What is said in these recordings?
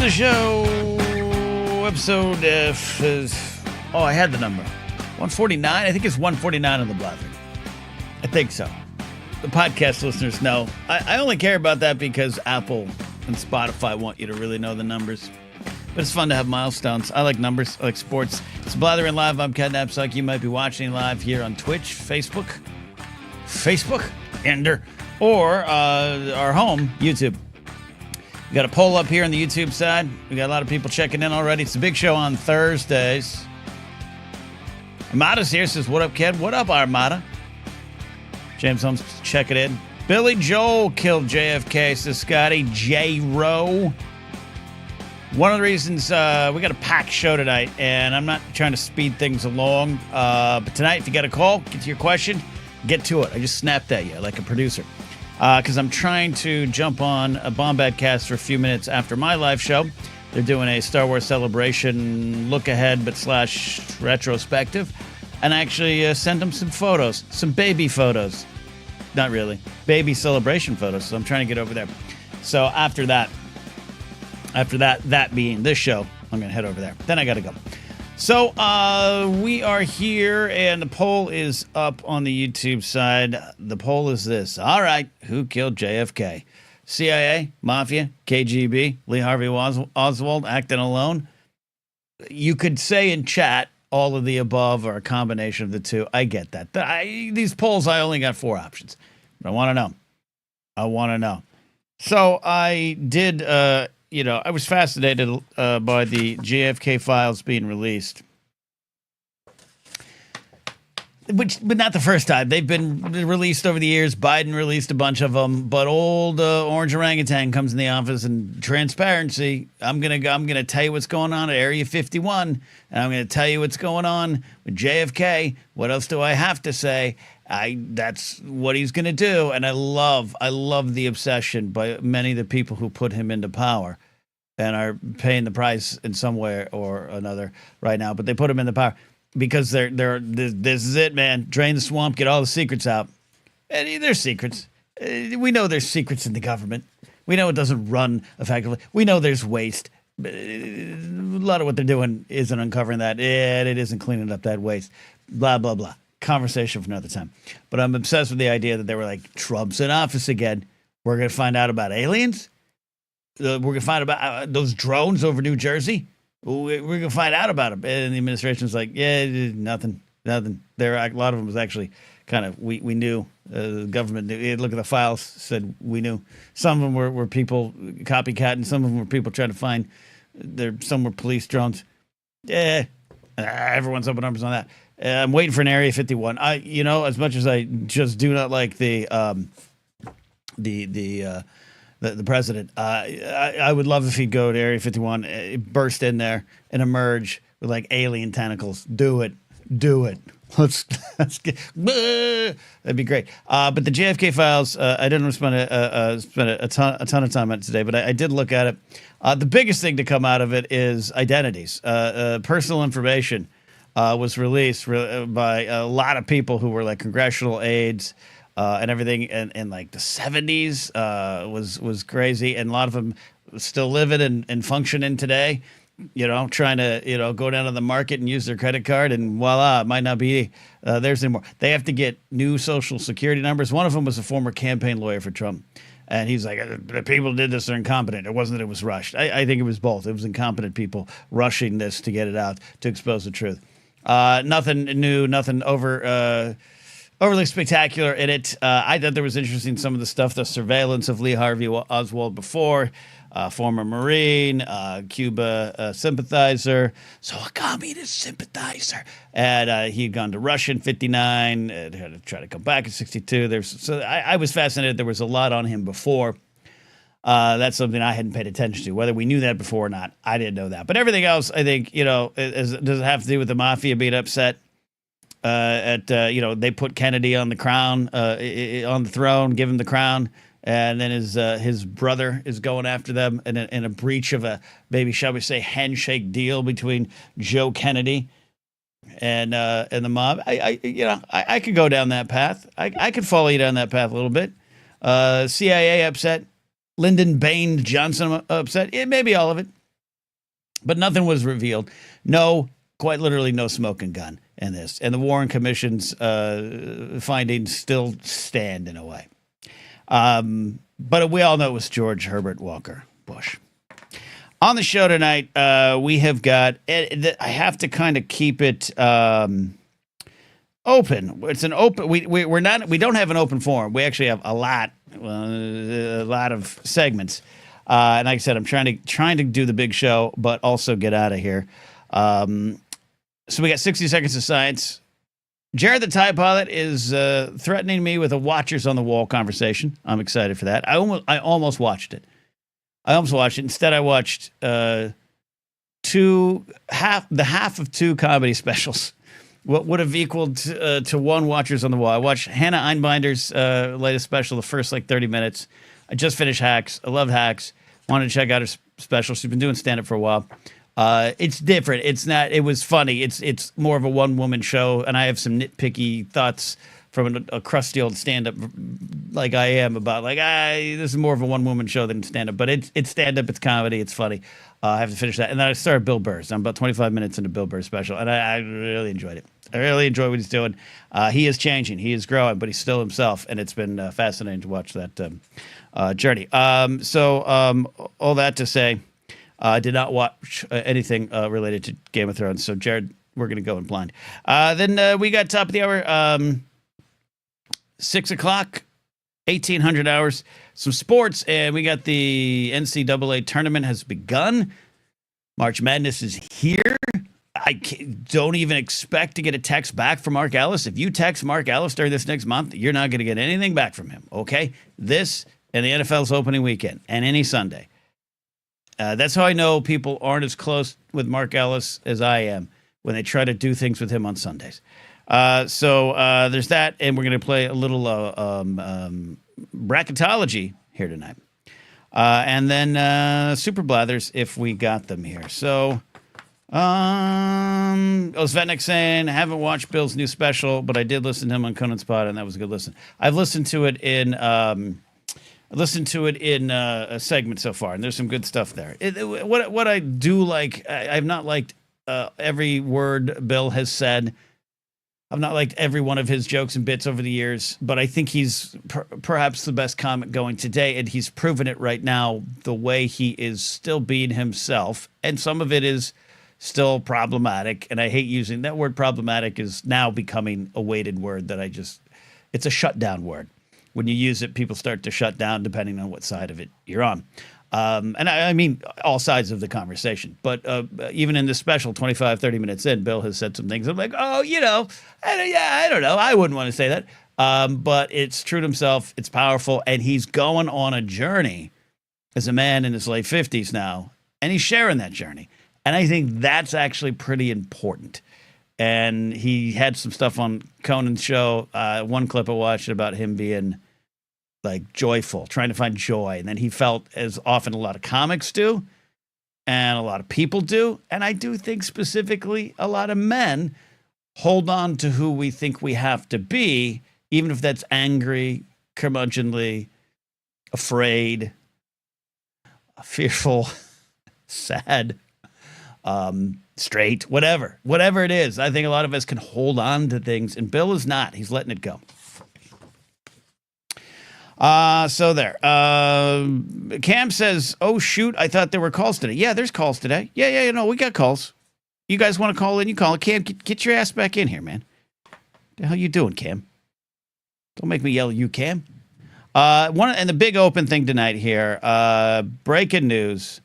the show. Episode I had the number. 149? I think it's 149 on the Blathering. I think so. The podcast listeners know. I only care about that because Apple and Spotify want you to really know the numbers. But it's fun to have milestones. I like numbers. I like sports. It's Blathering Live. I'm Ken Napsuck. You might be watching live here on Twitch, Facebook, or our home, YouTube. We got a poll up here on the YouTube side. We got a lot of people checking in already. It's a big show on Thursdays. Armada's here, says, what up, Ken? What up, Armada? James Holmes checking in. Billy Joel killed JFK, says Scotty J. Rowe. One of the reasons we got a packed show tonight, and I'm not trying to speed things along, but tonight, if you got a call, get to your question, get to it. I just snapped at you like a producer. Because I'm trying to jump on a Bombad cast for a few minutes after my live show. They're doing a Star Wars Celebration look ahead, but / retrospective. And I actually sent them some photos, some baby photos. Not really. Baby celebration photos. So I'm trying to get over there. So after that being this show, I'm going to head over there. Then I got to go. So we are here, and the poll is up on the YouTube side. The poll is this. All right, who killed JFK? CIA, Mafia, KGB, Lee Harvey Oswald, acting alone? You could say in chat all of the above or a combination of the two. I get that. These polls, I only got 4 options. But I want to know. So I did... I was fascinated by the JFK files being released. But not the first time. They've been released over the years. Biden released a bunch of them. But old orange orangutan comes in the office and transparency. I'm gonna tell you what's going on at Area 51, and I'm gonna tell you what's going on with JFK. What else do I have to say? That's what he's gonna do, and I love the obsession by many of the people who put him into power and are paying the price in some way or another right now. But they put him in the power because this is it, man. Drain the swamp, get all the secrets out. And there's secrets. We know there's secrets in the government. We know it doesn't run effectively. We know there's waste. A lot of what they're doing isn't uncovering that, and it isn't cleaning up that waste. Blah, blah, blah. Conversation for another time. But I'm obsessed with the idea that they were like, Trump's in office again. We're going to find out about aliens. We're going to find about those drones over New Jersey. We're going to find out about them. And the administration's like, yeah, nothing. There, a lot of them was actually kind of, we knew, the government knew. Look at the files, said we knew. Some of them were people copycatting. Some of them were people trying to find, some were police drones. Yeah, everyone's up in arms on that. I'm waiting for an Area 51. As much as I just do not like the president, I would love if he'd go to Area 51, burst in there, and emerge with like alien tentacles. Do it. Let's get. That'd be great. But the JFK files, I didn't spend a ton of time on it today, but I did look at it. The biggest thing to come out of it is identities, personal information. Was released by a lot of people who were like congressional aides and everything in like the 70s was crazy. And a lot of them still living and functioning today, trying to, go down to the market and use their credit card, and voila, it might not be theirs anymore. They have to get new social security numbers. One of them was a former campaign lawyer for Trump. And he's like, the people who did this are incompetent. It wasn't that it was rushed. I think it was both. It was incompetent people rushing this to get it out, to expose the truth. Nothing new, nothing overly spectacular in it. I thought there was interesting, some of the stuff, the surveillance of Lee Harvey Oswald before, former Marine, Cuba sympathizer, so a communist sympathizer. And he had gone to Russia in 59, had to try to come back in 62. I was fascinated. There was a lot on him before. That's something I hadn't paid attention to. Whether we knew that before or not, I didn't know that. But everything else, I think, does it have to do with the mafia being upset they put Kennedy on the crown, on the throne, give him the crown, and then his brother is going after them in a breach of a, maybe shall we say, handshake deal between Joe Kennedy and the mob. I could go down that path. I could follow you down that path a little bit. CIA upset. Lyndon Baines Johnson upset. Maybe all of it. But nothing was revealed. No, quite literally no smoking gun in this. And the Warren Commission's findings still stand in a way. But we all know it was George Herbert Walker Bush. On the show tonight, we have got. I have to kind of keep it open. It's an open. We're not. We don't have an open forum. We actually have a lot of segments. And like I said, I'm trying to do the big show, but also get out of here. So we got 60 seconds of science. Jared the TIE Pilot is threatening me with a Watchers on the Wall conversation. I'm excited for that. I almost watched it. Instead, I watched half of two comedy specials. What would have equaled to one Watchers on the Wall. I watched Hannah Einbinder's latest special, the first 30 minutes. I just finished Hacks. I love Hacks. Wanted to check out her special. She's been doing stand-up for a while. It's different. It's not. It was funny. It's more of a one-woman show, and I have some nitpicky thoughts from a crusty old stand-up like I am about this is more of a one-woman show than stand-up. But it's stand-up. It's comedy. It's funny. I have to finish that, and then I started Bill Burr's. I'm about 25 minutes into Bill Burr's special, and I really enjoyed it. I really enjoy what he's doing. He is changing. He is growing, but he's still himself, and it's been fascinating to watch that journey. So all that to say, I did not watch anything related to Game of Thrones. So, Jared, we're going to go in blind. Then we got top of the hour, 6 o'clock, 1800 hours, some sports, and we got the NCAA tournament has begun. March Madness is here. I don't even expect to get a text back from Mark Ellis. If you text Mark Ellis during this next month, you're not going to get anything back from him, okay? This and the NFL's opening weekend and any Sunday. That's how I know people aren't as close with Mark Ellis as I am when they try to do things with him on Sundays. So there's that, and we're going to play a little bracketology here tonight. And then Super Blathers if we got them here. So Svetnik saying, I haven't watched Bill's new special, but I did listen to him on Conan's Pod, and that was a good listen. I've listened to it in a segment so far, and there's some good stuff there. What I do like, I've not liked every word Bill has said. I've not liked every one of his jokes and bits over the years, but I think he's perhaps the best comic going today, and he's proven it right now the way he is still being himself, and some of it is still problematic, and I hate using that word. Problematic is now becoming a weighted word that it's a shutdown word. When you use it, people start to shut down depending on what side of it you're on. And I mean all sides of the conversation. But even in this special, 25, 30 minutes in, Bill has said some things. I'm like, I don't know. I wouldn't want to say that. But it's true to himself. It's powerful. And he's going on a journey as a man in his late 50s now. And he's sharing that journey. And I think that's actually pretty important. And he had some stuff on Conan's show. One clip I watched about him being joyful, trying to find joy. And then he felt, as often a lot of comics do, and a lot of people do, and I do think specifically a lot of men hold on to who we think we have to be, even if that's angry, curmudgeonly, afraid, fearful, sad, straight, whatever it is. I think a lot of us can hold on to things, and Bill is not. He's letting it go. So there. Cam says, oh, shoot, I thought there were calls today. Yeah, there's calls today. Yeah, we got calls. You guys want to call in? You call. Cam, get your ass back in here, man. The hell you doing, Cam? Don't make me yell at you, Cam. And the big open thing tonight here, breaking news.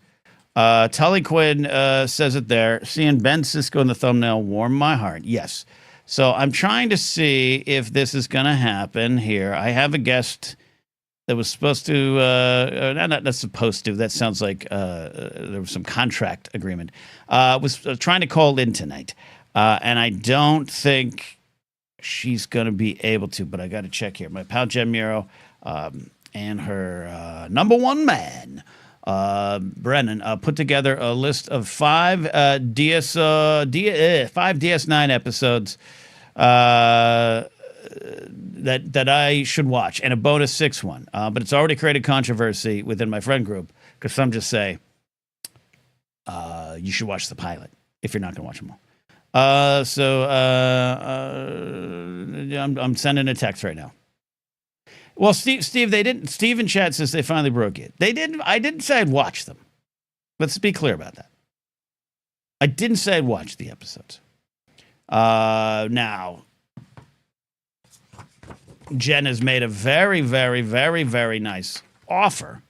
Tully Quinn says it there. Seeing Ben Sisko in the thumbnail warmed my heart. Yes. So I'm trying to see if this is going to happen here. I have a guest that was supposed to, not supposed to, that sounds like there was some contract agreement, was trying to call in tonight. And I don't think she's going to be able to, but I got to check here. My pal Jen Muro and her number one man, Brennan, put together a list of five DS9 episodes that I should watch, and a bonus 6 one. But it's already created controversy within my friend group because some just say, you should watch the pilot if you're not going to watch them all. I'm sending a text right now. Well, Steve, they didn't. Steve in chat says they finally broke it. They didn't. I didn't say I'd watch them. Let's be clear about that. I didn't say I'd watch the episodes. Now, Jen has made a very, very, very, very nice offer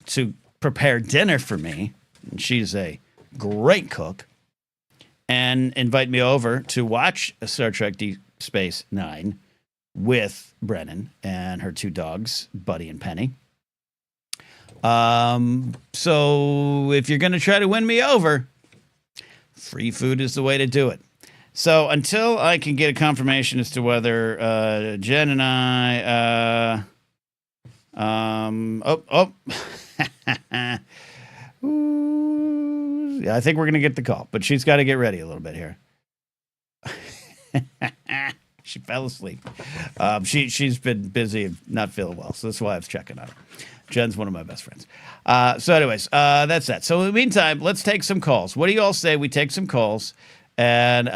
to prepare dinner for me. And she's a great cook. And invite me over to watch Star Trek Deep Space Nine with Brennan and her two dogs, Buddy and Penny. So if you're going to try to win me over, free food is the way to do it. So until I can get a confirmation as to whether Jen and I, Ooh, yeah, I think we're going to get the call, but she's got to get ready a little bit here. She fell asleep. She's been busy and not feeling well, so that's why I was checking on her. Jen's one of my best friends. So anyways, that's that. So in the meantime, let's take some calls. What do you all say we take some calls, and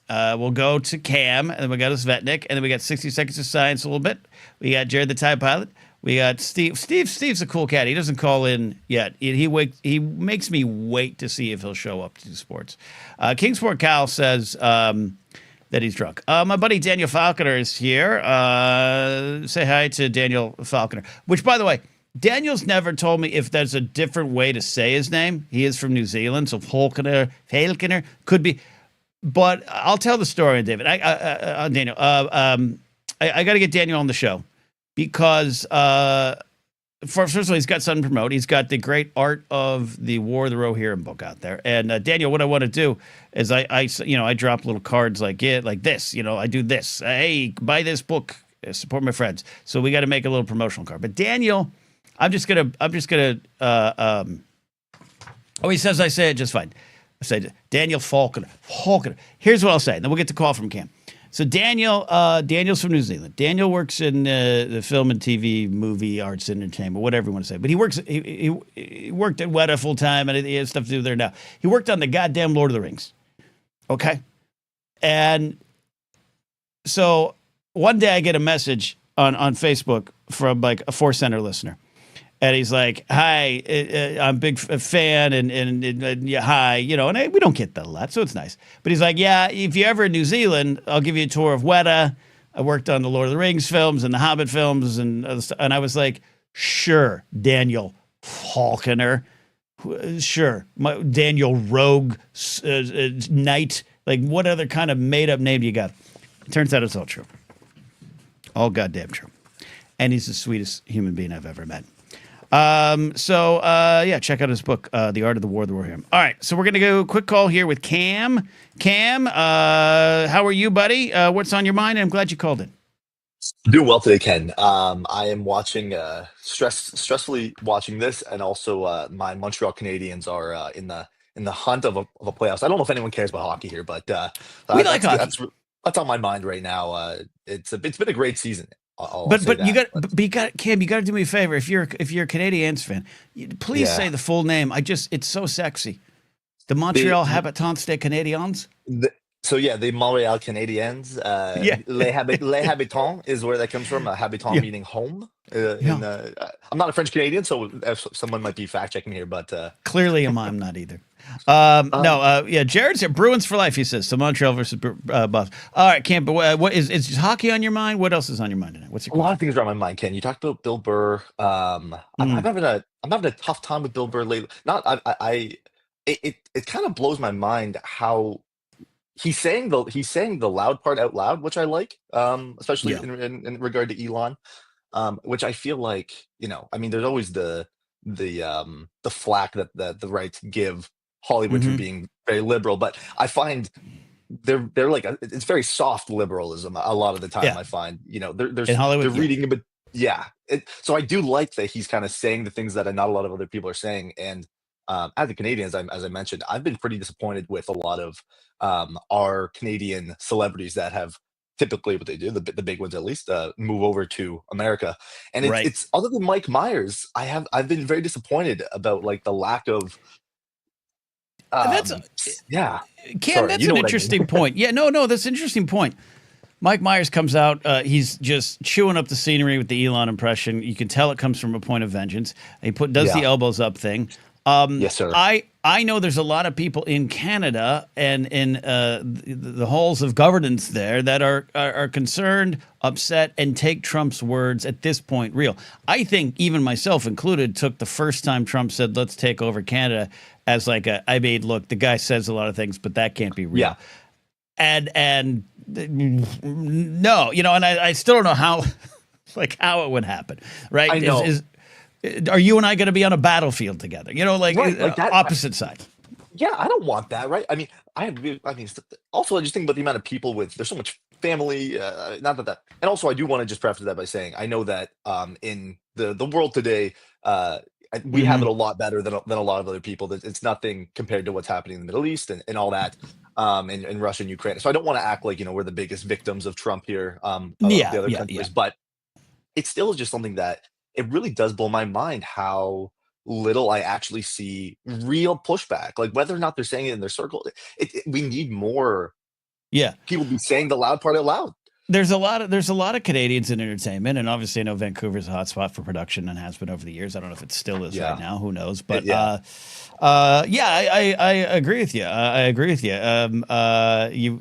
we'll go to Cam, and then we got Svetnik, and then we got 60 Seconds of Science a little bit. We got Jared the Tide Pilot. We got Steve. Steve's a cool cat. He doesn't call in yet. He makes me wait to see if he'll show up to do sports. Kingsport Cal says that he's drunk. My buddy Daniel Falconer is here. Say hi to Daniel Falconer. Which, by the way, Daniel's never told me if there's a different way to say his name. He is from New Zealand, so Falconer could be. But I'll tell the story, David. Daniel. I got to get Daniel on the show. Because first of all, he's got something to promote. He's got the great Art of the War of the Rohirrim book out there. And Daniel, what I want to do is I drop little cards like this. I do this. Hey, buy this book. Support my friends. So we got to make a little promotional card. But Daniel, I'm just gonna. He says I say it just fine. I say Daniel Falconer. Here's what I'll say. Then we'll get the call from Cam. So Daniel's from New Zealand. Daniel works in the film and TV, movie, arts, entertainment, whatever you want to say. But he works. He worked at Weta full time, and he has stuff to do there now. He worked on the goddamn Lord of the Rings. Okay, and so one day I get a message on Facebook from like a Force Center listener. And he's like, hi, I'm a big fan, and yeah, hi, and we don't get that a lot, so it's nice. But he's like, yeah, if you're ever in New Zealand, I'll give you a tour of Weta. I worked on the Lord of the Rings films and the Hobbit films, and I was like, sure, Daniel Falconer, sure, Daniel Rogue Knight, like what other kind of made-up name do you got? Turns out it's all true. All goddamn true. And he's the sweetest human being I've ever met. Check out his book, The Art of the War of the Rohirrim. All right, so we're going to go quick call here with Cam. Cam, how are you, buddy? What's on your mind? I'm glad you called in. Doing well today, Ken. I am watching, stressfully watching this, and also my Montreal Canadiens are in the hunt of a playoffs. I don't know if anyone cares about hockey here, but We like hockey. that's on my mind right now. It's been a great season. I'll But say but you that. got Cam, you got to do me a favor. If you're a Canadiens fan, please say Yeah. the full name. It's so sexy. The The, Montreal Habitants des Canadiens. the Montreal Canadiens, Yeah, les habitants is where that comes from. Habitant yeah, meaning home. yeah. I'm not a French Canadian, so someone might be fact checking here, but Clearly, I'm not either. um, Jared's here. Bruins for life, he says. So Montreal versus Buffs. All right, Cam, but what is hockey on your mind? What else is on your mind tonight? What's your a lot question? of things are on my mind, Ken. You talked about Bill Burr. Mm, I'm having a tough time with Bill Burr lately. Not it kind of blows my mind how he's saying the loud part out loud, which I like, especially yeah. in regard to Elon, which I feel like, I mean, there's always the flack that the rights give Hollywood for Mm-hmm. being very liberal, but I find they're like it's very soft liberalism a lot of the time. Yeah. I find In they're Hollywood, yeah. reading a bit, yeah. So I do like that he's kind of saying the things that not a lot of other people are saying. And as a Canadian, as I mentioned, I've been pretty disappointed with a lot of our Canadian celebrities that have typically what they do, the big ones at least, move over to America. And Right. it's other than Mike Myers, I've been very disappointed about like the lack of. That's Yeah. Cam. Sorry, That's you know an what I mean. interesting point. Yeah, no, that's an interesting point. Mike Myers comes out. He's just chewing up the scenery with the Elon impression. You can tell it comes from a point of vengeance. He does the Yeah. elbows up thing. Yes, sir. I know there's a lot of people in Canada and in the halls of governance there that are concerned, upset, and take Trump's words at this point real. I think even myself included took the first time Trump said let's take over Canada as like I mean, look, the guy says a lot of things, but that can't be real. Yeah. And no, and I still don't know how like how it would happen, right? I know. Are you and I going to be on a battlefield together? Like, Right, like that. opposite side. Yeah, I don't want that, right? I mean, also I just think about the amount of people with there's so much family. Not and also I do want to just preface that by saying I know that in the world today, we have Hmm. it a lot better than a lot of other people. That it's nothing compared to what's happening in the Middle East and all that, in Russia and Ukraine. So I don't want to act like we're the biggest victims of Trump here, of Yeah, the other yeah, yeah. countries, but it still is just something that it really does blow my mind how little I actually see real pushback. Like whether or not they're saying it in their circle, we need more Yeah. people be saying the loud part out loud. There's a lot of Canadians in entertainment, and obviously I know Vancouver's a hotspot for production and has been over the years. I don't know if it still is right Yeah, now. Who knows? But yeah, yeah, I agree with you. I agree with you. You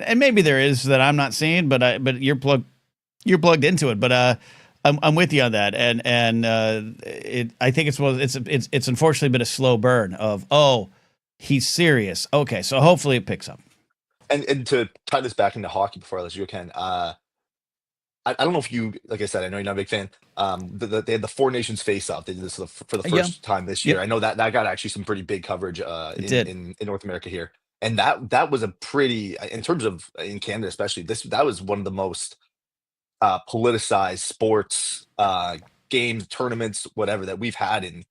and maybe there is that I'm not seeing, but you're plugged into it. But I'm with you on that, and I think it's unfortunately been a slow burn of he's serious. Okay, so hopefully it picks up. and to tie this back into hockey before I let you go, Ken. I don't know if you, like I said, I know you're not a big fan. They had the Four Nations face-off. They did this for the Yeah. first time this year. Yep. I know that got actually some pretty big coverage It in, did. in North America here, and that was a pretty in terms of in Canada especially. That was one of the most politicized sports games, tournaments, whatever that we've had in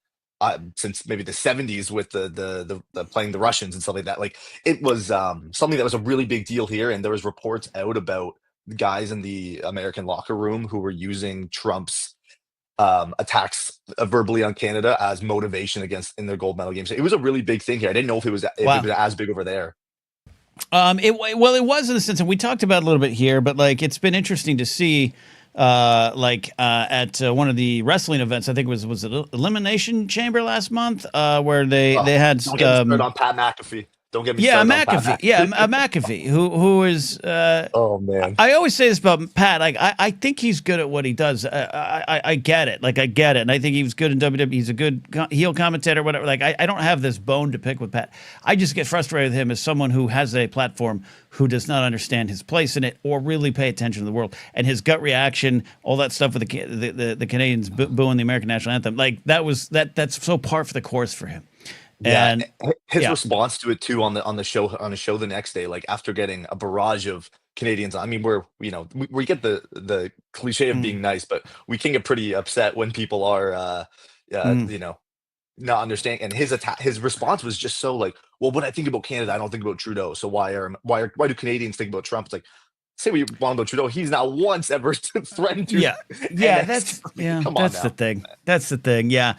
since maybe the 70s with the playing the Russians and stuff like that. Like it was something that was a really big deal here, and there was reports out about the guys in the American locker room who were using Trump's attacks verbally on Canada as motivation against in their gold medal games. It was a really big thing here. I didn't know if it was Wow. as big over there. It was in the sense, and we talked about it a little bit here, but like it's been interesting to see, at one of the wrestling events. I think it was Elimination Chamber last month, where Oh, they had don't get me started on Pat McAfee. Don't get me yeah, started on Pat McAfee. Yeah, McAfee. McAfee, who is. Oh man. I always say this about Pat. Like I think he's good at what he does. I get it. Like I get it, and I think he was good in WWE. He's a good heel commentator, whatever. Like I don't have this bone to pick with Pat. I just get frustrated with him as someone who has a platform who does not understand his place in it or really pay attention to the world and his gut reaction, all that stuff with the Canadians booing the American national anthem. Like that's so par for the course for him. Yeah, And his yeah, response to it too on the show the next day, like after getting a barrage of Canadians. I mean, we get the cliche of mm, being nice, but we can get pretty upset when people are mm, not understanding. And his response was just so like, well, when I think about Canada, I don't think about Trudeau. So why do Canadians think about Trump? It's like say what you want about Trudeau, he's not once ever threatened to yeah, yeah. annex. Come on That's the now. thing. That's the thing. Yeah.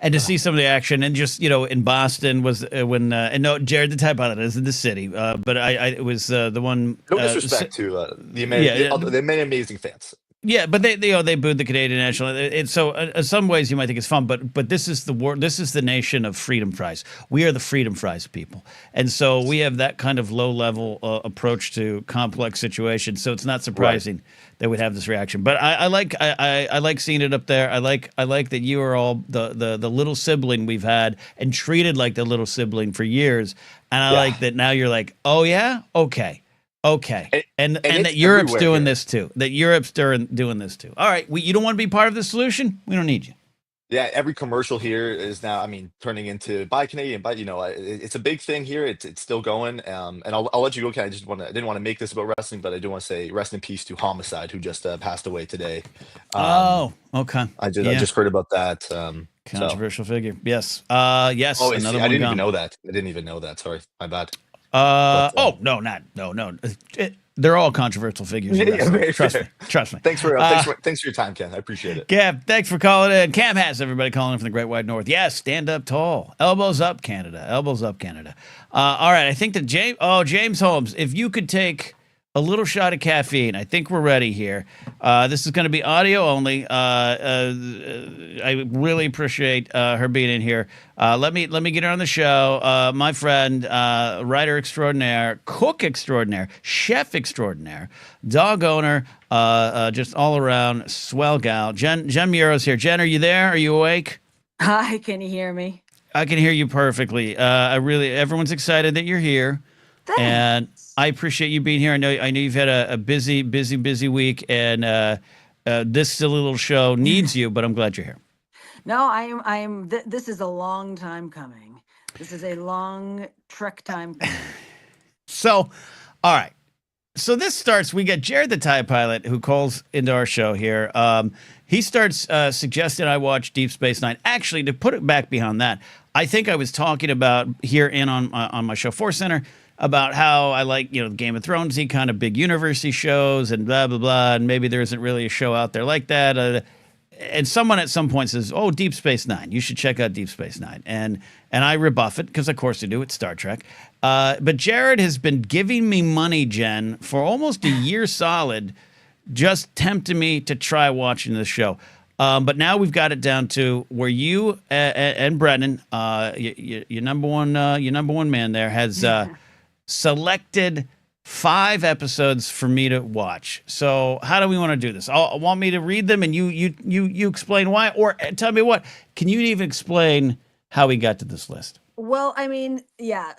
And to see some of the action, and just in Boston was when and no, Jared, the type on it is in the city, but I it was the one, No disrespect to the yeah, American, the many amazing fans. yeah, but they booed the Canadian national. It's so in some ways you might think it's fun, but this is the war. This is the nation of freedom fries. We are the freedom fries people, and so we have that kind of low level approach to complex situations. So it's not Right. surprising that we'd have this reaction. But I like seeing it up there. I like that you are all the little sibling we've had and treated like the little sibling for years, and I Yeah. like that now you're like, oh yeah, okay. Okay, And, and it's that Europe's everywhere doing here. this too. That Europe's doing this too. All right, you don't want to be part of the solution. We don't need you. Yeah, every commercial here is now, I mean, turning into buy Canadian, but it's a big thing here. It's still going. And I'll let you go. Okay, I didn't want to make this about wrestling, but I do want to say rest in peace to Homicide, who just passed away today. Um, Oh, okay, I yeah, just heard about that. So controversial figure. Yes, yes, oh, another I one didn't even gone. know that. I didn't even know that. Sorry, my bad. But No. They're all controversial figures in wrestling. very Trust fair. me. Trust me. Thanks for your time, Ken. I appreciate it. Cam, thanks for calling in. Cam has everybody calling in from the Great White North. Yes, stand up tall. Elbows up, Canada. Elbows up, Canada. All right, I think that James Holmes, if you could take a little shot of caffeine, I think we're ready here. This is going to be audio only. I really appreciate her being in here. Let me get her on the show. My friend, writer extraordinaire, cook extraordinaire, chef extraordinaire, dog owner, just all around swell gal. Jen Muro's here. Jen, are you there? Are you awake? Hi, can you hear me? I can hear you perfectly. Everyone's excited that you're here. Thanks. And I appreciate you being here. I know you've had a busy week, and this silly little show needs you, but I'm glad you're here. No, I am. This is a long time coming. This is a long trek time coming. So, all right. So this starts. We get Jared the TIE pilot who calls into our show here. He starts suggesting I watch Deep Space Nine. Actually, to put it back beyond that, I think I was talking about here on my show Force Center about how I like, Game of Thrones-y kind of big university shows and blah, blah, blah, and maybe there isn't really a show out there like that. And someone at some point says, oh, Deep Space Nine, you should check out Deep Space Nine. And I rebuff it, because of course I do, it's Star Trek. But Jared has been giving me money, Jen, for almost a year solid, just tempting me to try watching this show. But now we've got it down to where you and Brennan, your number one man there, has selected 5 episodes for me to watch. So how do we want to do this? I want me to read them and you explain why, or tell me what. Can you even explain how we got to this list? Well, I mean, yeah.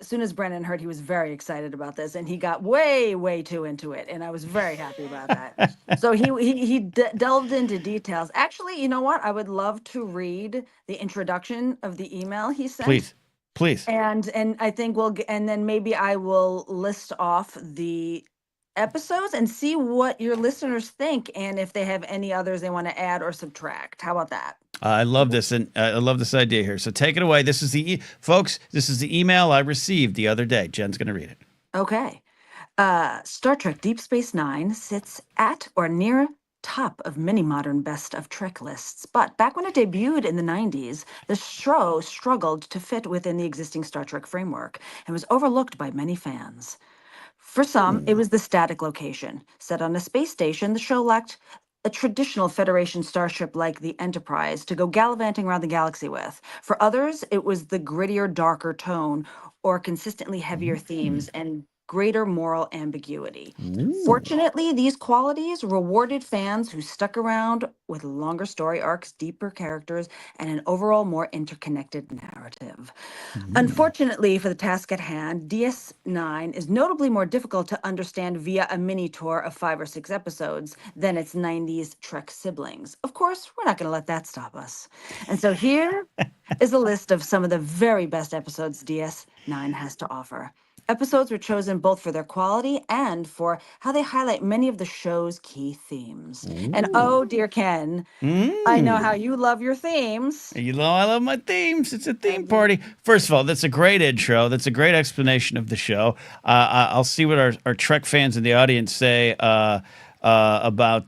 As soon as Brennan heard, he was very excited about this, and he got way too into it, and I was very happy about that. So he delved into details. Actually, you know what? I would love to read the introduction of the email he sent. Please. And I think and then maybe I will list off the episodes and see what your listeners think, and if they have any others they want to add or subtract. How about that? I love this, and I love this idea here. So take it away. This is folks. This is the email I received the other day. Jen's going to read it. Okay. Star Trek Deep Space Nine sits at or near top of many modern best of Trek lists, but back when it debuted in the 90s, the show struggled to fit within the existing Star Trek framework and was overlooked by many fans. For some, it was the static location. Set on a space station, the show lacked a traditional Federation starship like the Enterprise to go gallivanting around the galaxy with. For others, it was the grittier, darker tone or consistently heavier themes and greater moral ambiguity. Fortunately, these qualities rewarded fans who stuck around with longer story arcs, deeper characters, and an overall more interconnected narrative. Unfortunately for the task at hand, DS9 is notably more difficult to understand via a mini tour of 5 or 6 episodes than its 90s Trek siblings. Of course, we're not going to let that stop us. And so here is a list of some of the very best episodes DS9 has to offer. Episodes were chosen both for their quality and for how they highlight many of the show's key themes. And oh, dear Ken, I know how you love your themes. You know I love my themes. It's a theme party. First of all, that's a great intro. That's a great explanation of the show. I'll see what our Trek fans in the audience say about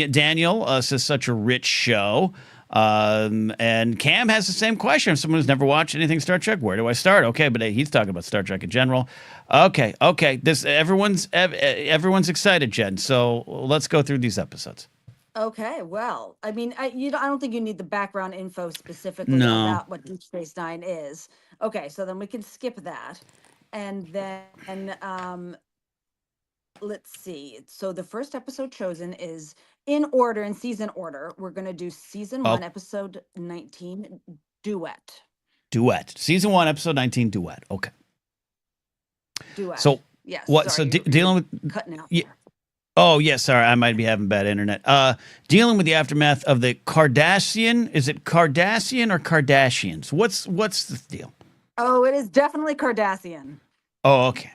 Daniel says such a rich show. And Cam has the same question. If someone who's never watched anything Star Trek, where do I start? Okay, but he's talking about Star Trek in general. Okay. This everyone's excited, Jen. So let's go through these episodes. Okay, well, I mean, I don't think you need the background info specifically about what Deep Space Nine is. Okay, so then we can skip that, and then let's see. So the first episode chosen is in order, in season order. We're going to do season 1, episode 19, Duet. Season 1, episode 19, Duet. Okay. Duet. So yes. What? Sorry, so dealing with cutting out. Yeah. Oh, yes. Sorry, I might be having bad internet. Dealing with the aftermath of the Kardashian. Is it Kardashian or Kardashians? What's the deal? Oh, it is definitely Cardassian. Oh, okay.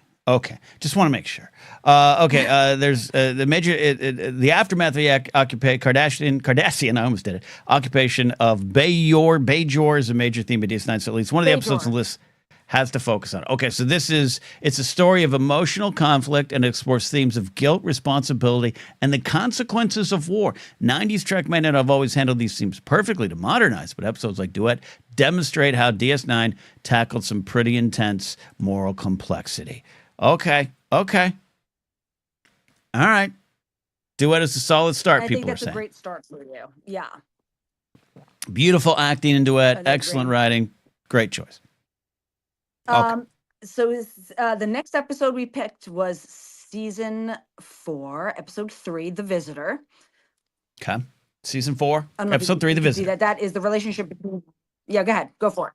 Just want to make sure. There's the major, the aftermath of the Kardashian, I almost did it, occupation of Bajor. Bajor is a major theme of DS9, so at least one of the episodes on the list has to focus on. Okay, so it's a story of emotional conflict and explores themes of guilt, responsibility, and the consequences of war. 90s Trek may not have always handled these themes perfectly to modernize, but episodes like Duet demonstrate how DS9 tackled some pretty intense moral complexity. Okay. All right. Duet is a solid start, I people think are that's a saying. great start for you. Yeah. Beautiful acting in Duet, That's excellent great. writing, great choice. Okay. The next episode we picked was season 4, episode 3, The Visitor. Okay. Season 4, I don't know if episode 3, you The can see Visitor. that. That is the relationship between. Yeah, go ahead. Go for it.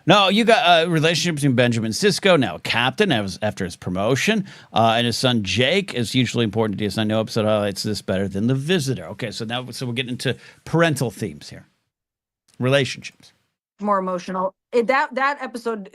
No, you got a relationship between Benjamin Sisko, now a captain after his promotion, and his son Jake is hugely important to DS9. No episode highlights this better than The Visitor. Okay, so we're getting into parental themes here. Relationships. More emotional. That episode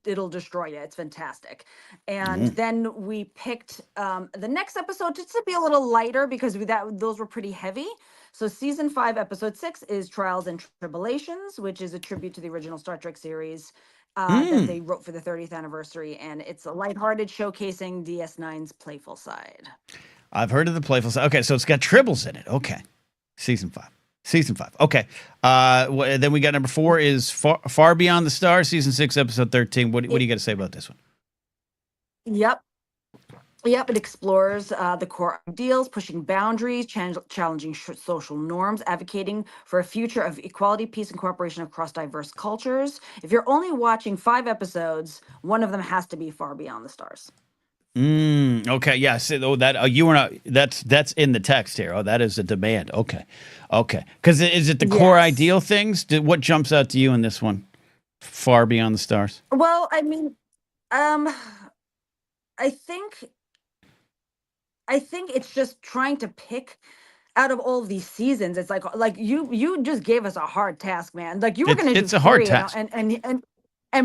it'll destroy you. It's fantastic. And then we picked the next episode just to be a little lighter because those were pretty heavy. So season 5, episode 6 is Trials and Tribulations, which is a tribute to the original Star Trek series that they wrote for the 30th anniversary, and it's a lighthearted showcasing DS9's playful side. I've heard of the playful side. Okay, so it's got tribbles in it. Okay, season 5. Okay. Then we got number 4 is Far Beyond the Stars, season 6, episode 13. What do you got to say about this one? Yep. It explores the core ideals, pushing boundaries, challenging social norms, advocating for a future of equality, peace, and cooperation across diverse cultures. If you're only watching 5 episodes, one of them has to be Far Beyond the Stars. Okay. Yeah. So, you were not. That's in the text here. Oh, that is a demand. Okay. Because is it the core ideal things? What jumps out to you in this one? Far Beyond the Stars. Well, I mean, I think it's just trying to pick out of all of these seasons. It's like you just gave us a hard task, man. Like you were going to do it's a hard 3, task. and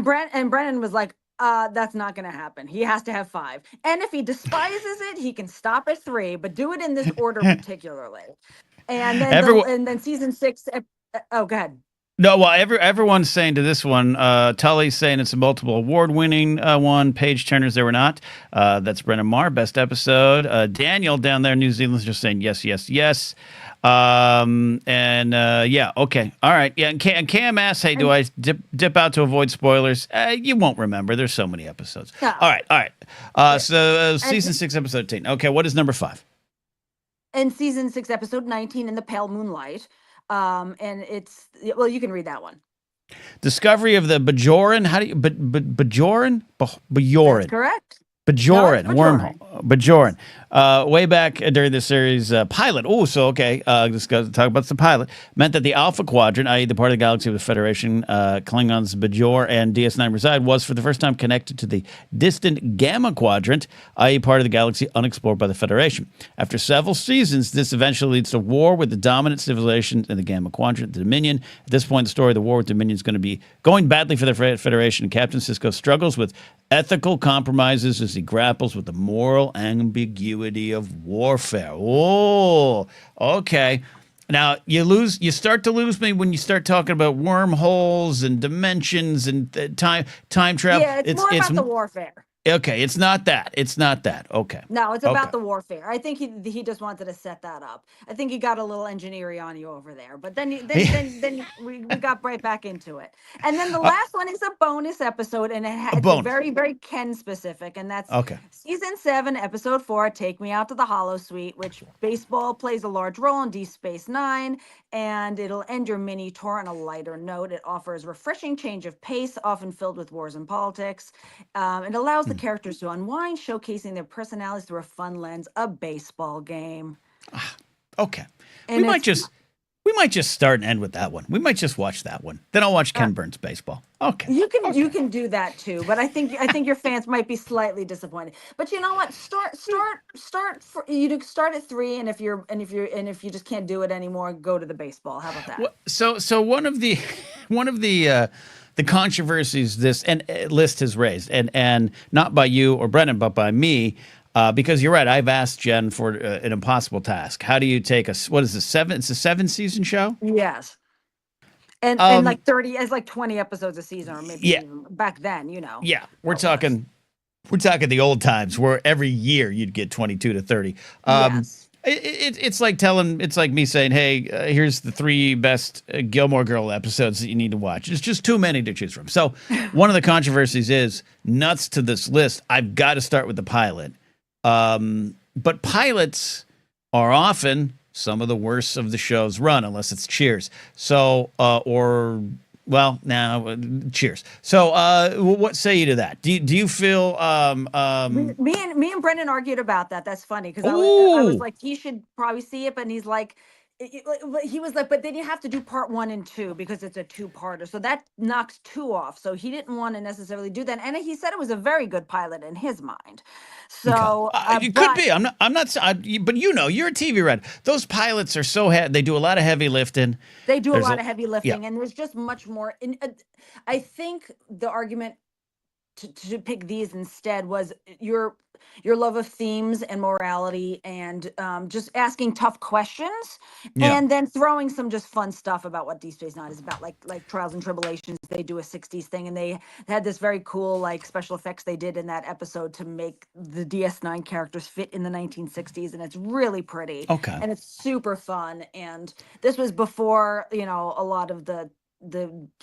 Brennan was like, that's not going to happen. He has to have 5. And if he despises it, he can stop at 3, but do it in this order particularly. And then then season 6. Oh, go ahead. No, well, everyone's saying to this one, Tully's saying it's a multiple award-winning one. Paige Turner's There Were Not. That's Brennan Marr, best episode. Daniel down there in New Zealand's just saying yes. Yeah, okay. All right. Yeah, and Cam asks, hey, do I dip out to avoid spoilers? You won't remember. There's so many episodes. No. All right. Season 6, episode 10. Okay, what is number 5? And season 6, episode 19, In the Pale Moonlight. And it's, well, you can read that one. Discovery of the Bajoran. How do you Bajoran? Bajoran. That's correct. Bajoran, No, wormhole. Bajoran. Way back during the series pilot. Oh, so okay. Let's go talk about the pilot. Meant that the Alpha Quadrant, i.e., the part of the galaxy where the Federation, Klingons, Bajor, and DS9 reside, was for the first time connected to the distant Gamma Quadrant, i.e., part of the galaxy unexplored by the Federation. After several seasons, this eventually leads to war with the dominant civilization in the Gamma Quadrant, the Dominion. At this point in the story, the war with Dominion is going to be going badly for the Federation. Captain Sisko struggles with ethical compromises as he grapples with the moral ambiguity of warfare. Oh, okay. Now you start to lose me when you start talking about wormholes and dimensions and time travel. Yeah, it's more about the warfare. Okay, it's not that. Okay. No, it's about the warfare. I think he just wanted to set that up. I think he got a little engineering on you over there, but then we got right back into it. And then the last one is a bonus episode, and it's very, very Ken specific, and that's season 7, episode 4, Take Me Out to the Hollow Suite, which baseball plays a large role in Deep Space Nine, and it'll end your mini tour on a lighter note. It offers refreshing change of pace, often filled with wars and politics. It allows the characters to unwind, showcasing their personalities through a fun lens, a baseball game. Okay. And we might just start and end with that one. We might just watch that one. Then I'll watch Ken Burns baseball. Okay. You can do that too, but I think your fans might be slightly disappointed. But you know what? Start at 3, and if you just can't do it anymore, go to the baseball. How about that? Well, so one of the controversies this list has raised, and not by you or Brennan, but by me, because you're right. I've asked Jen for an impossible task. How do you take what is this, 7? It's a 7-season show? Yes. And like 30 as like 20 episodes a season, or maybe Yeah. even back then, Yeah, we're how it was. talking the old times where every year you'd get 22 to 30. Yes. It's like me saying, hey, here's the 3 best Gilmore Girl episodes that you need to watch. It's just too many to choose from. So one of the controversies is nuts to this list. I've got to start with the pilot. But pilots are often some of the worst of the shows run, unless it's Cheers. So, Cheers. So, what say you to that? Do you feel? Me and Brendan argued about that. That's funny because I was Ooh, like, he should probably see it, but he's like, he was like, but then you have to do part 1 and 2 because it's a 2-parter, so that knocks 2 off. So he didn't want to necessarily do that, and he said it was a very good pilot in his mind. okay. So, It could be. I'm not. But you're a TV writer. Those pilots are so they do a lot of heavy lifting. they do a There's lot of heavy yeah, lifting, and there's just much more. I think the argument to pick these instead was your love of themes and morality, and just asking tough questions, yeah, and then throwing some just fun stuff about what Deep Space Nine is about, like Trials and Tribulations. They do a 60s thing, and they had this very cool like special effects they did in that episode to make the DS9 characters fit in the 1960s, and it's really pretty, okay, and it's super fun. And this was before a lot of the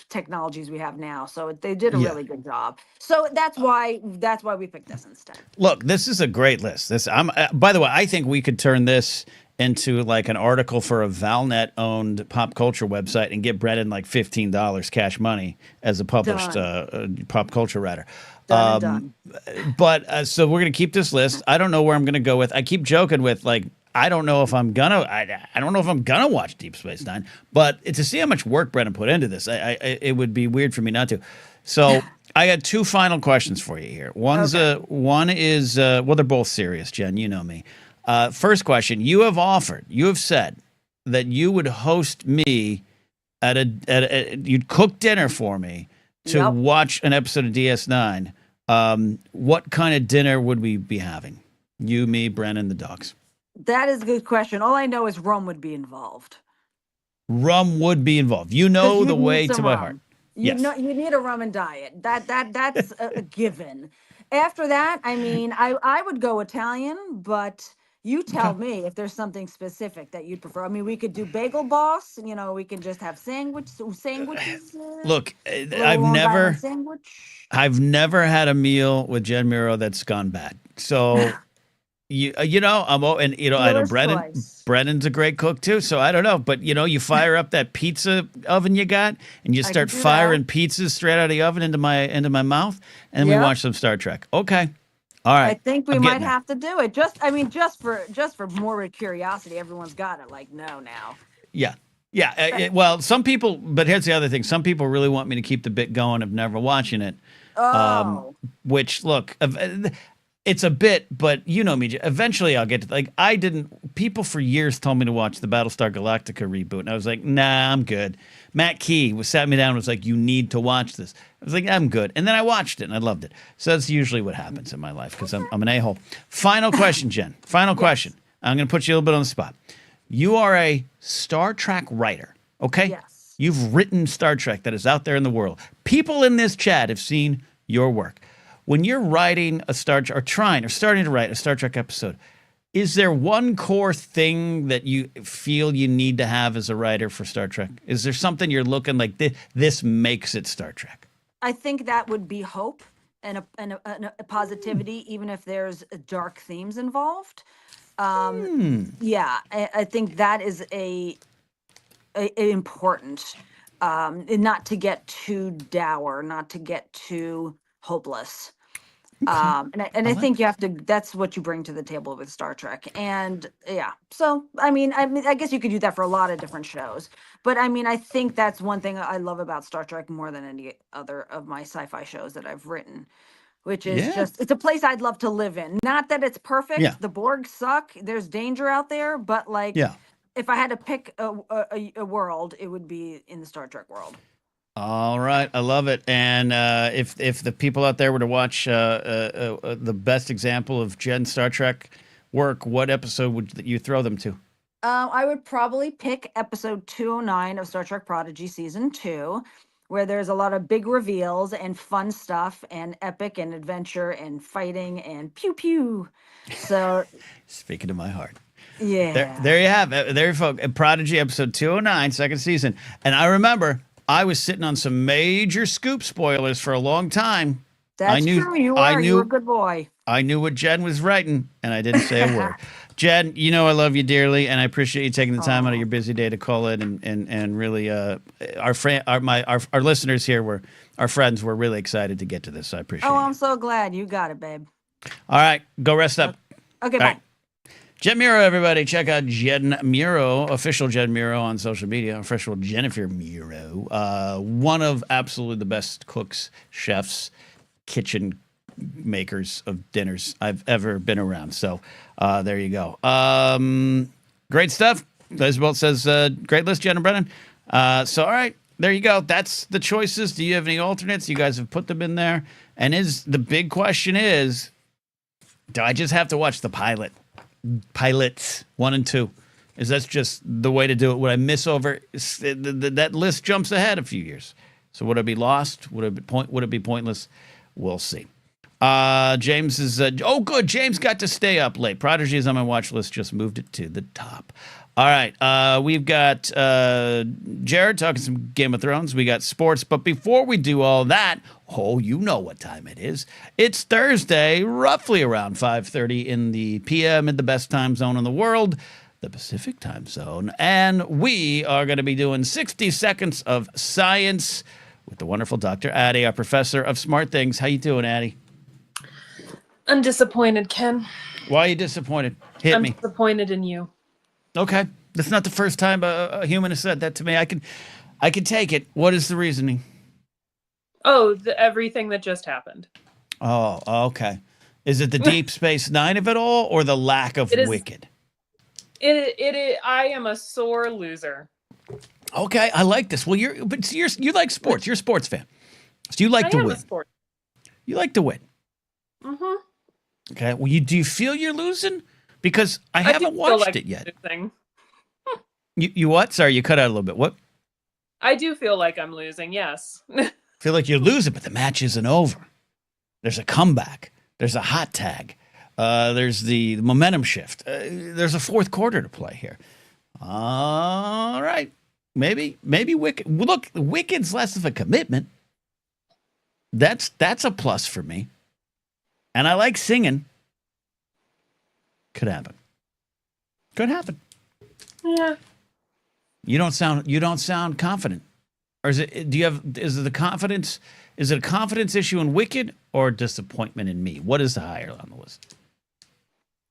technologies we have now, so they did a yeah. really good job. So that's why we picked this instead. Look, this is a great list. By the way, I think we could turn this into like an article for a Valnet owned pop culture website and get Brendan like $15 cash money as a published pop culture writer. Done and done. But so we're gonna keep this list. I don't know where I'm gonna go with. I keep joking with like I don't know if I'm gonna. I don't know if I'm gonna watch Deep Space Nine. But to see how much work Brendan put into this, it would be weird for me not to. So I got 2 final questions for you here. One is well, they're both serious, Jen. You know me. First question: you have said that you would host me you'd cook dinner for me to Yep. watch an episode of DS9. What kind of dinner would we be having? You, me, Brennan, the dogs. That is a good question. All I know is rum would be involved. Rum would be involved. You 'Cause know you'd the need way some to my heart. rum. Yes. You need a rum and diet. That's a given. After that, I mean, I would go Italian, but you tell Okay. me if there's something specific that you'd prefer. I mean, we could do Bagel Boss. We can just have sandwiches. Look, Little Long Island sandwich. I've never had a meal with Jen Miro that's gone bad. So I know Dealer's choice. Brennan's a great cook too. So I don't know, but you fire up that pizza oven you got, and you I start could do firing that. pizzas straight out of the oven into my mouth, and we Yep. watch some Star Trek. Okay, all I right. think we I'm might getting there. have to do it. Just for more curiosity, everyone's got it. Like, no, now. Yeah. Yeah. Well, some people, but here's the other thing. Some people really want me to keep the bit going of never watching it. Oh, Which, look, it's a bit, but you know me. Eventually, I'll get to like. I didn't. People for years told me to watch the Battlestar Galactica reboot, and I was like, nah, I'm good. Matt Key sat me down and was like, you need to watch this. I was like, I'm good. And then I watched it and I loved it. So that's usually what happens in my life because I'm an a-hole. Final question, Jen. Final question. I'm going to put you a little bit on the spot. You are a Star Trek writer, okay? yes. You've written Star Trek that is out there in the world. People in this chat have seen your work. When you're writing a starting to write a Star Trek episode, is there one core thing that you feel you need to have as a writer for Star Trek? Is there something you're looking like this makes it Star Trek? I think that would be hope and a positivity, even if there's dark themes involved. Yeah, I think that is a important, and not to get too dour, not to get too hopeless. I think you have to. That's what you bring to the table with Star Trek, and yeah. So I mean, I guess you could do that for a lot of different shows, but I mean, I think that's one thing I love about Star Trek more than any other of my sci-fi shows that I've written, which is Yeah. just it's a place I'd love to live in. Not that it's perfect. Yeah. The Borg suck. There's danger out there, but like, Yeah. if I had to pick a world, it would be in the Star Trek world. All right, I love it. And if the people out there were to watch the best example of Jen Star Trek work, what episode would you throw them to? I would probably pick episode 209 of Star Trek Prodigy season 2, where there's a lot of big reveals and fun stuff and epic and adventure and fighting and pew pew. So Speaking to my heart. yeah, There you have it. There you folks. Prodigy episode 209, second season. And I remember I was sitting on some major scoop spoilers for a long time. that's true. You were a good boy. I knew what Jen was writing, and I didn't say a word. Jen, you know I love you dearly, and I appreciate you taking the time out of your busy day to call in and really our listeners here were our friends were really excited to get to this. So I appreciate Oh, it. I'm so glad. You got it, babe. All right, go rest up. Okay, All bye. right. Jen Muro, everybody. Check out Jen Muro, official Jen Muro on social media, official Jennifer Muro. One of absolutely the best cooks, chefs, kitchen makers of dinners I've ever been around. So there you go. Great stuff. Isabel says, great list, Jen and Brennan. So, all right, there you go. That's the choices. Do you have any alternates? You guys have put them in there. And the big question is, do I just have to watch the pilots 1 and 2? Is that just the way to do it? Would I miss over that list jumps ahead a few years? So would I be lost? Would it be pointless? We'll see. James is good. James got to stay up late. Prodigy is on my watch list. Just moved it to the top. All right. We've got Jared talking some Game of Thrones. We got sports. But before we do all that, you know what time it is. It's Thursday, roughly around 5:30 in the p.m. in the best time zone in the world, the Pacific time zone. And we are going to be doing 60 seconds of science with the wonderful Dr. Addie, our professor of smart things. How you doing, Addie? I'm disappointed, Ken. Why are you disappointed? Hit I'm me. disappointed in you. Okay. That's not the first time a human has said that to me. I can take it. What is the reasoning? Oh, everything that just happened. Oh, okay. Is it the Deep Space Nine of it all, or the lack of Wicked? I am a sore loser. Okay, I like this. Well, you like sports. You're a sports fan, so you like to win. You like to win. Mm-hmm. Okay. Well, do you feel you're losing? Because I haven't watched it yet. You what? Sorry, you cut out a little bit. What? I do feel like I'm losing. Yes. Feel like you're losing, but the match isn't over. There's a comeback. There's a hot tag. There's the momentum shift. There's a fourth quarter to play here. All right. Maybe Wicked. Look, Wicked's less of a commitment. That's a plus for me. And I like singing. Could happen. Could happen. Yeah. You don't sound confident. Or is it a confidence issue in Wicked or disappointment in me? What is the higher on the list?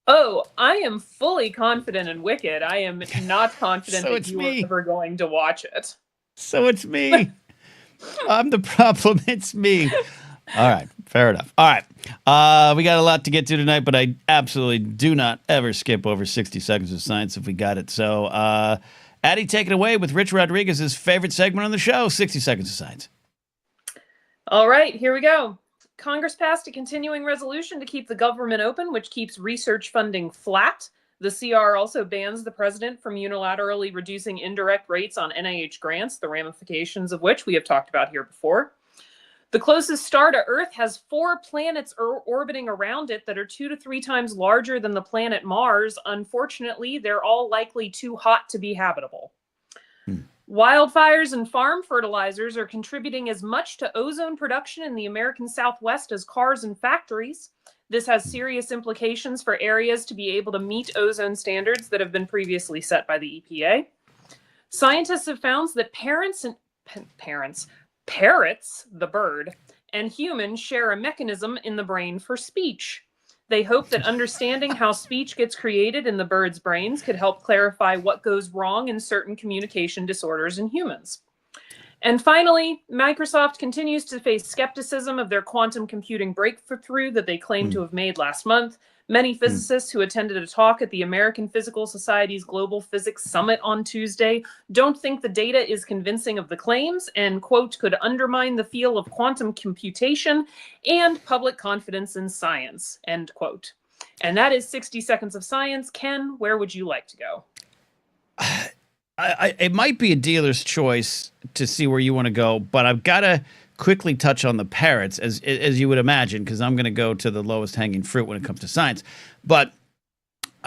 Oh, I am fully confident in Wicked. I am not confident So that you are ever going to watch it. So it's me. I'm the problem. It's me. All right. Fair enough. All right. We got a lot to get to tonight, but I absolutely do not ever skip over 60 seconds of science if we got it. So, Addie, take it away with Rich Rodriguez's favorite segment on the show, 60 Seconds of Science. All right, here we go. Congress passed a continuing resolution to keep the government open, which keeps research funding flat. The CR also bans the president from unilaterally reducing indirect rates on NIH grants, the ramifications of which we have talked about here before. The closest star to Earth has 4 planets orbiting around it that are 2 to 3 times larger than the planet Mars. Unfortunately, they're all likely too hot to be habitable. Wildfires and farm fertilizers are contributing as much to ozone production in the American Southwest as cars and factories. This has serious implications for areas to be able to meet ozone standards that have been previously set by the EPA. Scientists have found that parrots, the bird, and humans share a mechanism in the brain for speech. They hope that understanding how speech gets created in the bird's brains could help clarify what goes wrong in certain communication disorders in humans. And finally, Microsoft continues to face skepticism of their quantum computing breakthrough that they claim to have made last month. Many physicists who attended a talk at the American Physical Society's Global Physics Summit on Tuesday don't think the data is convincing of the claims and, quote, could undermine the field of quantum computation and public confidence in science, end quote. And that is 60 Seconds of Science. Ken, where would you like to go? it might be a dealer's choice to see where you want to go, but I've got to quickly touch on the parrots, as you would imagine, because I'm going to go to the lowest hanging fruit when it comes to science. But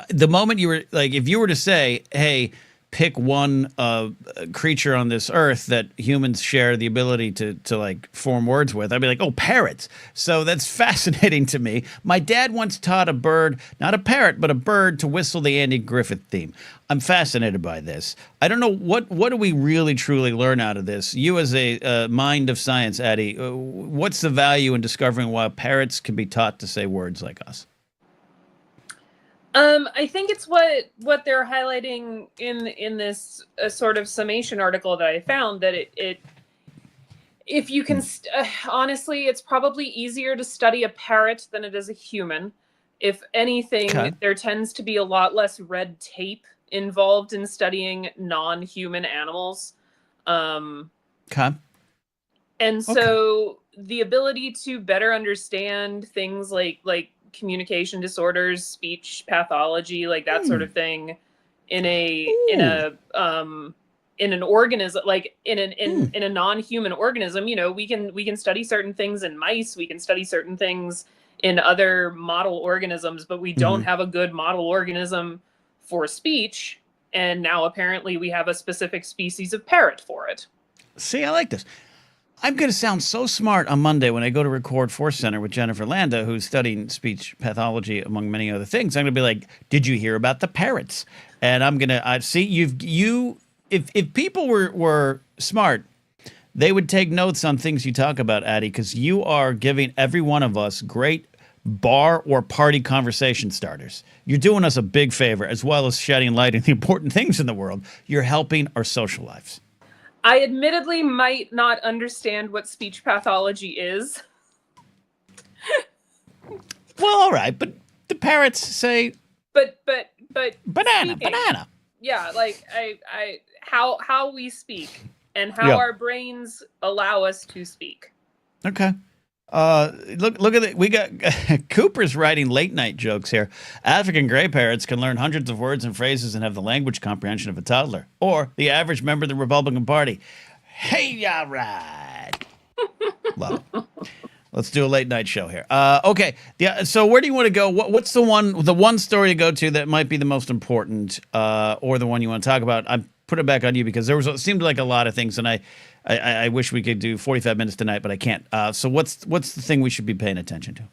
the moment you were like, if you were to say, hey, pick one creature on this earth that humans share the ability to like form words with, I'd be like, oh, parrots. So that's fascinating to me. My dad once taught a bird, not a parrot, but a bird, to whistle the Andy Griffith theme. I'm fascinated by this. I don't know, what do we really truly learn out of this? You as a mind of science, Addie, what's the value in discovering why parrots can be taught to say words like us? I think it's what they're highlighting in this sort of summation article that I found, that it if you can honestly, it's probably easier to study a parrot than it is a human. If anything, there tends to be a lot less red tape involved in studying non-human animals. And so the ability to better understand things like communication disorders, speech pathology, like that sort of thing, in an organism, like in a non-human organism, you know, we can study certain things in mice, we can study certain things in other model organisms, but we don't have a good model organism for speech. And now apparently we have a specific species of parrot for it. See, I like this. I'm going to sound so smart on Monday when I go to record Force Center with Jennifer Landa, who's studying speech pathology, among many other things. I'm going to be like, did you hear about the parrots? And I'm going to see if people were smart, they would take notes on things you talk about, Addie, because you are giving every one of us great bar or party conversation starters. You're doing us a big favor, as well as shedding light on the important things in the world. You're helping our social lives. I admittedly might not understand what speech pathology is. Well, all right, but the parrots say, but banana, speaking, banana. Yeah, like how we speak and how our brains allow us to speak. Okay. Look at it. We got Cooper's writing late night jokes here. African gray parrots can learn hundreds of words and phrases and have the language comprehension of a toddler, or the average member of the Republican Party. Hey, all right. Love it. Let's do a late night show here. Okay. Yeah. So where do you want to go? What's the one story to go to that might be the most important, or the one you want to talk about? I put it back on you because it seemed like a lot of things, and I wish we could do 45 minutes tonight, but I can't. So what's the thing we should be paying attention to?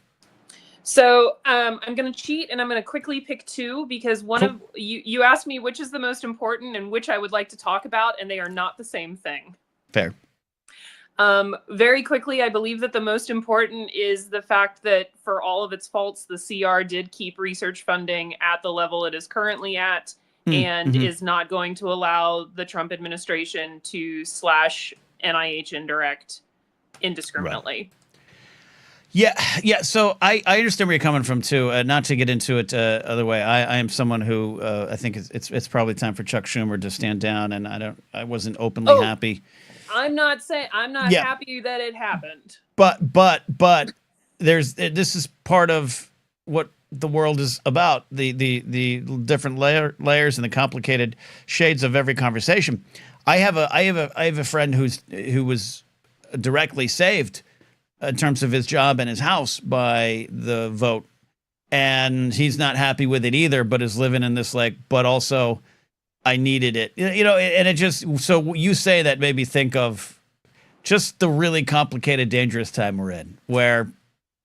So I'm going to cheat, and I'm going to quickly pick two, because you asked me which is the most important and which I would like to talk about, and they are not the same thing. Fair. Very quickly, I believe that the most important is the fact that, for all of its faults, the CR did keep research funding at the level it is currently at, and is not going to allow the Trump administration to slash NIH indirect indiscriminately. Right. Yeah. So I understand where you're coming from too. Not to get into it other way. I am someone who I think it's probably time for Chuck Schumer to stand down, and I wasn't openly happy. I'm not happy that it happened. But this is part of what the world is about, the different layers and the complicated shades of every conversation. I have a friend who was directly saved in terms of his job and his house by the vote, and he's not happy with it either, but is living in this but also I needed it, and it just, so you say that made me think of just the really complicated, dangerous time we're in, where.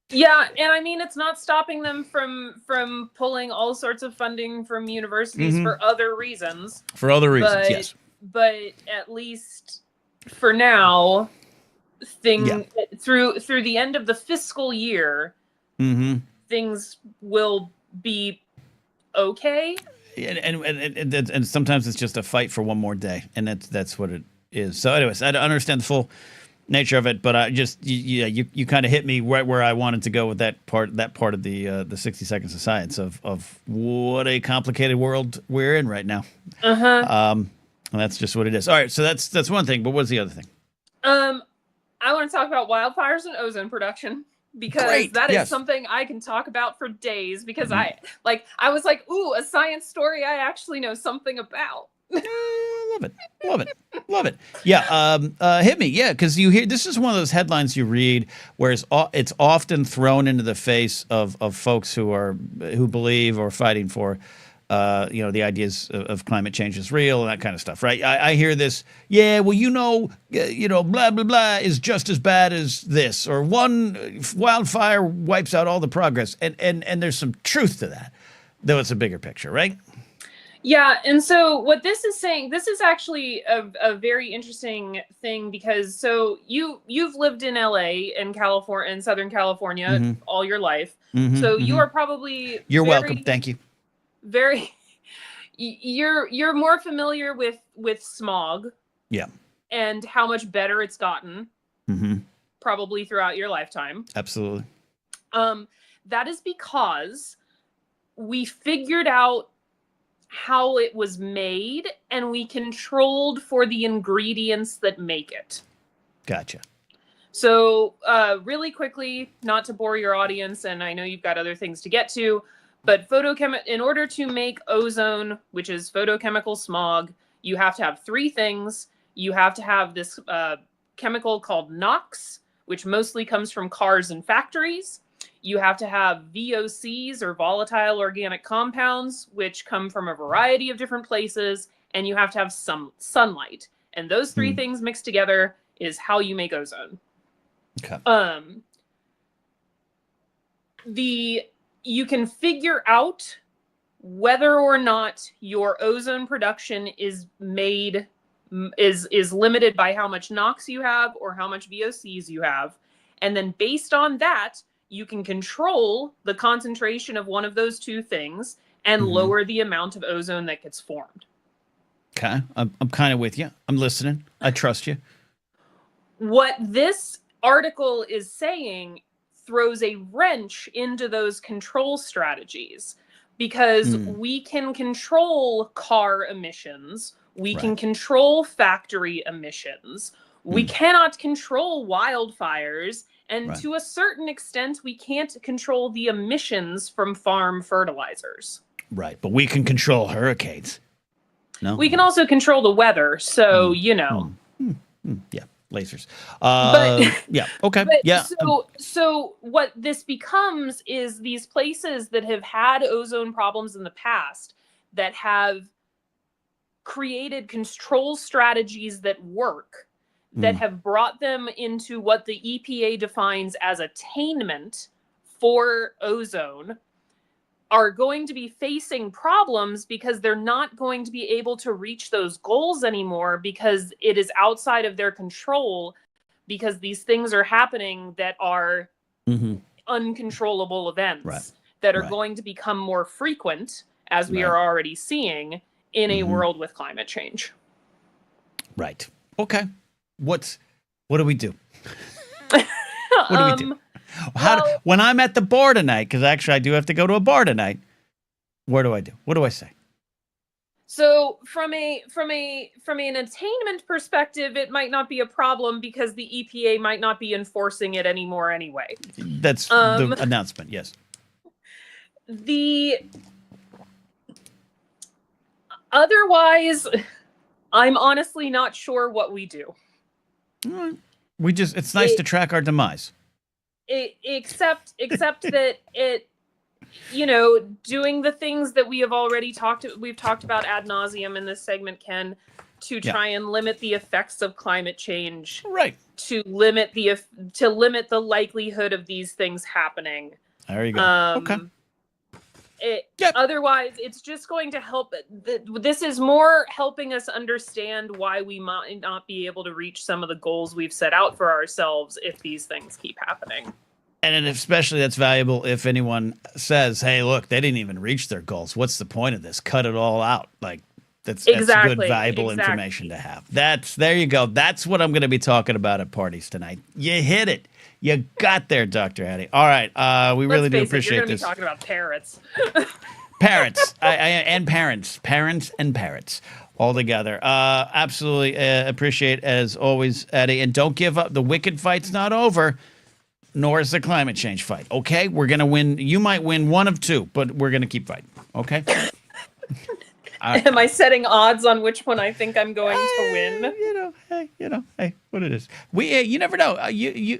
Yeah, and I mean, it's not stopping them from pulling all sorts of funding from universities for other reasons. For other reasons, yes. But at least for now, through the end of the fiscal year, things will be okay. And sometimes it's just a fight for one more day, and that's what it is. So, anyways, I don't understand the full nature of it, but I just you kind of hit me right where I wanted to go with that part of the 60 Seconds of Science of what a complicated world we're in right now. And that's just what it is. All right, so that's one thing, but what's the other thing? I want to talk about wildfires and ozone production, because that is something I can talk about for days, because I was like, ooh, a science story I actually know something about. Love it. Love it. Love it. Yeah. Hit me. Yeah. Because you hear, this is one of those headlines you read where it's often thrown into the face of folks who believe or fighting for, the ideas of climate change is real and that kind of stuff. Right. I hear this. Yeah. Well, blah, blah, blah is just as bad as this, or one wildfire wipes out all the progress. And there's some truth to that, though it's a bigger picture. Right. Yeah, and so what this is saying, this is actually a very interesting thing, because so you've lived in LA and California and Southern California all your life. So you are probably welcome. Thank you. You're more familiar with smog. Yeah. And how much better it's gotten. Probably throughout your lifetime. Absolutely. That is because we figured out how it was made, and we controlled for the ingredients that make it. Gotcha. So really quickly, not to bore your audience, and I know you've got other things to get to, but in order to make ozone, which is photochemical smog, you have to have three things. You have to have this chemical called NOx, which mostly comes from cars and factories. You have to have VOCs, or volatile organic compounds, which come from a variety of different places, and you have to have some sunlight. And those three things mixed together is how you make ozone. Okay. You can figure out whether or not your ozone production is limited by how much NOx you have or how much VOCs you have. And then based on that, you can control the concentration of one of those two things and lower the amount of ozone that gets formed. Okay. I'm kind of with you. I'm listening. I trust you. What this article is saying throws a wrench into those control strategies, because we can control car emissions. We can control factory emissions. We cannot control wildfires. And to a certain extent, we can't control the emissions from farm fertilizers. Right. But we can control hurricanes. No? We can also control the weather. So, Yeah. Lasers. Yeah. Okay. Yeah. So what this becomes is these places that have had ozone problems in the past, that have created control strategies that work, that have brought them into what the EPA defines as attainment for ozone, are going to be facing problems because they're not going to be able to reach those goals anymore, because it is outside of their control, because these things are happening that are uncontrollable events that are going to become more frequent, as we are already seeing in a world with climate change. Right. Okay. What do we do? What do we do? When I'm at the bar tonight, because actually I do have to go to a bar tonight, what do I do? What do I say? So from an attainment perspective, it might not be a problem, because the EPA might not be enforcing it anymore anyway. That's the announcement, yes. Otherwise, I'm honestly not sure what we do. It's nice to track our demise. Except that it, doing the things that we've talked about ad nauseum in this segment, Ken, to try and limit the effects of climate change, right? To limit the likelihood of these things happening. There you go. Okay. Otherwise, it's just going to help. This is more helping us understand why we might not be able to reach some of the goals we've set out for ourselves if these things keep happening. And especially that's valuable if anyone says, hey, look, they didn't even reach their goals. What's the point of this? Cut it all out. Like, that's good, valuable information to have. There you go. That's what I'm going to be talking about at parties tonight. You hit it. You got there, Dr. Hattie. All right. We really do appreciate this. You're going to be talking about parrots. Parrots and parents. Parents and parrots all together. Absolutely appreciate, as always, Eddie. And don't give up. The wicked fight's not over, nor is the climate change fight. Okay? We're going to win. You might win one of two, but we're going to keep fighting. Okay? Am I setting odds on which one I think I'm going to win? Hey, what it is. You never know.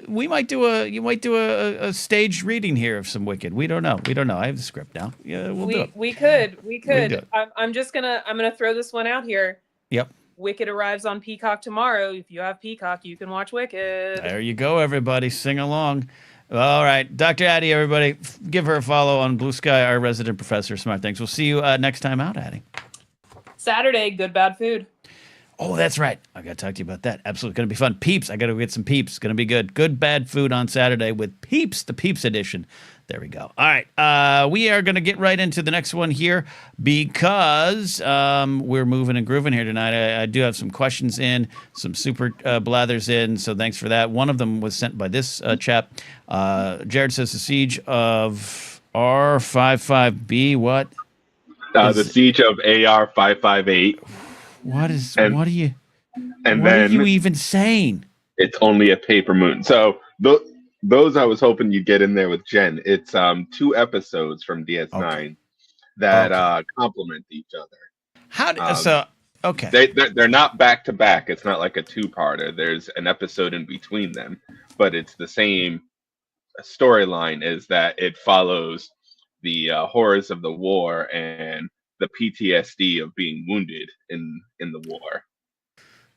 We might do a staged reading here of some Wicked. We don't know. I have the script now. Yeah, we'll do it. We could. can do it. I'm gonna throw this one out here. Yep. Wicked arrives on Peacock tomorrow. If you have Peacock, you can watch Wicked. There you go, everybody. Sing along. All right, Dr. Addie, everybody, give her a follow on Blue Sky, our resident professor of smart things. We'll see you next time out, Addie. Saturday, Good Bad Food. Oh, that's right. I got to talk to you about that. Absolutely. Going to be fun. Peeps. I got to get some Peeps. Going to be good. Good Bad Food on Saturday with Peeps, the Peeps edition. There we go. All right. We are going to get right into the next one here because we're moving and grooving here tonight. I do have some questions in, some super blathers in, so thanks for that. One of them was sent by this chap. Jared says the siege of R55B, what? The siege of AR-558. What are you even saying? It's only a paper moon. So those I was hoping you'd get in there with Jen. It's 2 episodes from DS9 that complement each other. Okay. They're not back to back. It's not like a 2-parter. There's an episode in between them, but it's the same storyline. Is that it follows the horrors of the war and the PTSD of being wounded in the war.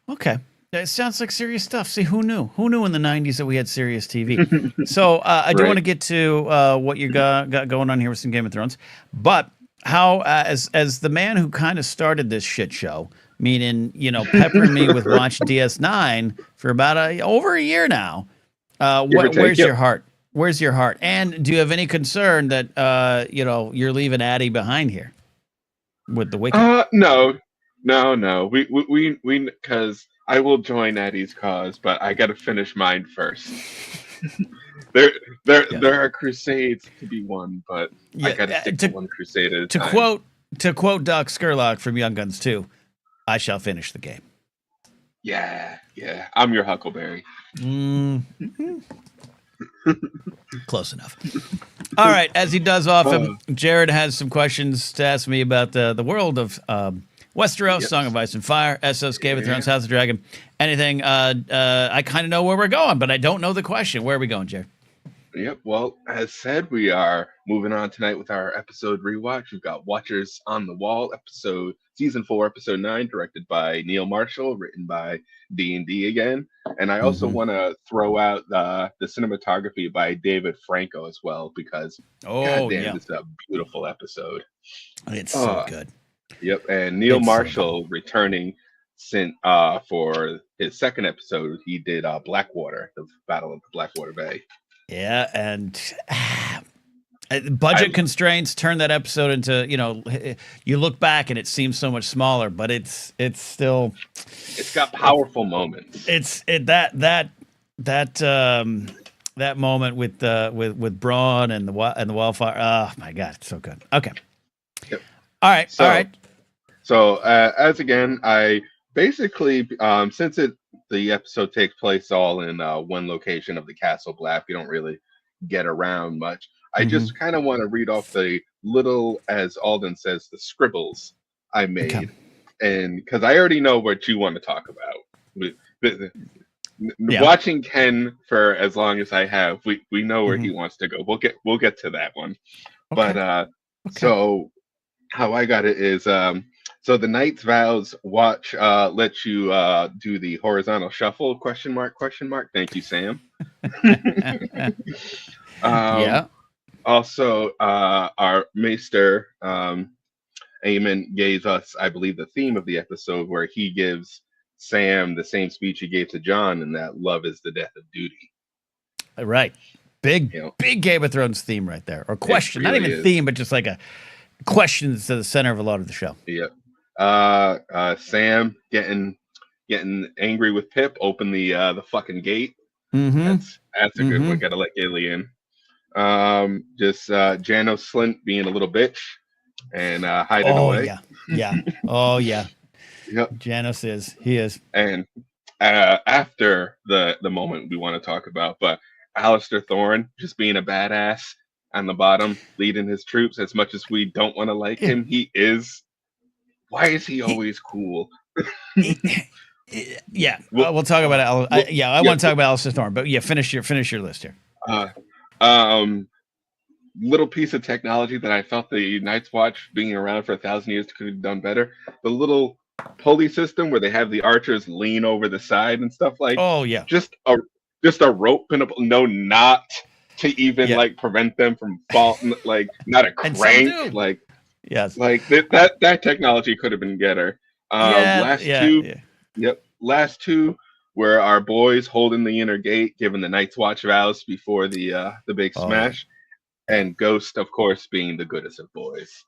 Okay. It sounds like serious stuff. See, who knew? Who knew in the 90s that we had serious TV? So I do want to get to what you got going on here with some Game of Thrones. But how, as the man who kind of started this shit show, meaning, peppering me with watch DS9 for about over a year now, where's your heart? Where's your heart? And do you have any concern that, you're leaving Addie behind here with the Wicked? No. We because I will join Addie's cause, but I got to finish mine first. There are crusades to be won, but I got to stick to one crusade at a time. To quote Doc Skurlock from Young Guns 2, I shall finish the game. Yeah. I'm your Huckleberry. Mm-hmm. Close enough. All right, as he does often, Jared has some questions to ask me about the world of Westeros, Song of Ice and Fire, Essos, Game of Thrones, House of Dragon, anything. I kind of know where we're going, but I don't know the question. Where are we going, Jared? Yep. Well, as said, we are moving on tonight with our episode rewatch. We've got Watchers on the Wall, season 4, episode 9, directed by Neil Marshall, written by D&D again. And I also want to throw out the cinematography by David Franco as well, because this is a beautiful episode. It's so good. Yep. And Neil Marshall returning for his second episode. He did Blackwater, the Battle of the Blackwater Bay. Yeah, and budget constraints turn that episode into, you look back and it seems so much smaller, but it's still, it's got powerful moments. That moment with Braun and the wildfire. Oh my God, it's so good. Okay. Yep. All right. So as again, I basically since the episode takes place all in one location of the Castle Black, you don't really get around much. I just kind of want to read off the little, as Alden says, the scribbles I made, and because I already know what you want to talk about. Watching Ken for as long as I have, we know where he wants to go. We'll get to that one, so how I got it is so the Knight's Vows watch lets you do the horizontal shuffle ? Thank you, Sam. Also, our Maester Eamon gave us, I believe, the theme of the episode, where he gives Sam the same speech he gave to John, and that love is the death of duty. Right. Big Game of Thrones theme right there. Or question. Really, not even theme, but just like a question that's at the center of a lot of the show. Yep. Sam getting angry with Pip, open the fucking gate. That's a good one. Gotta let Gillian. Janos Slint being a little bitch and hiding away. Oh yeah. Yep. Janos is. He is. And after the moment we want to talk about, but Alistair Thorne just being a badass on the bottom, leading his troops. As much as we don't want to like him, he is Why is he always cool? Yeah, Well, we'll talk about well, I yeah. want to talk about Alistair Thorne, but yeah, finish your list here. Uh, um, little piece of technology that I felt the Night's Watch being around for 1,000 years could have done better. The little pulley system where they have the archers lean over the side and stuff, like Oh yeah, just a just a rope pinnable, no knot to even yeah, like prevent them from falling, like not a and some crank, do. like Yes. that technology could have been better. Yeah, Last yeah, two, yeah. yep, last two were our boys holding the inner gate, giving the Night's Watch vows before the big Oh yeah, smash, yeah. and Ghost, of course, being the goodest of boys.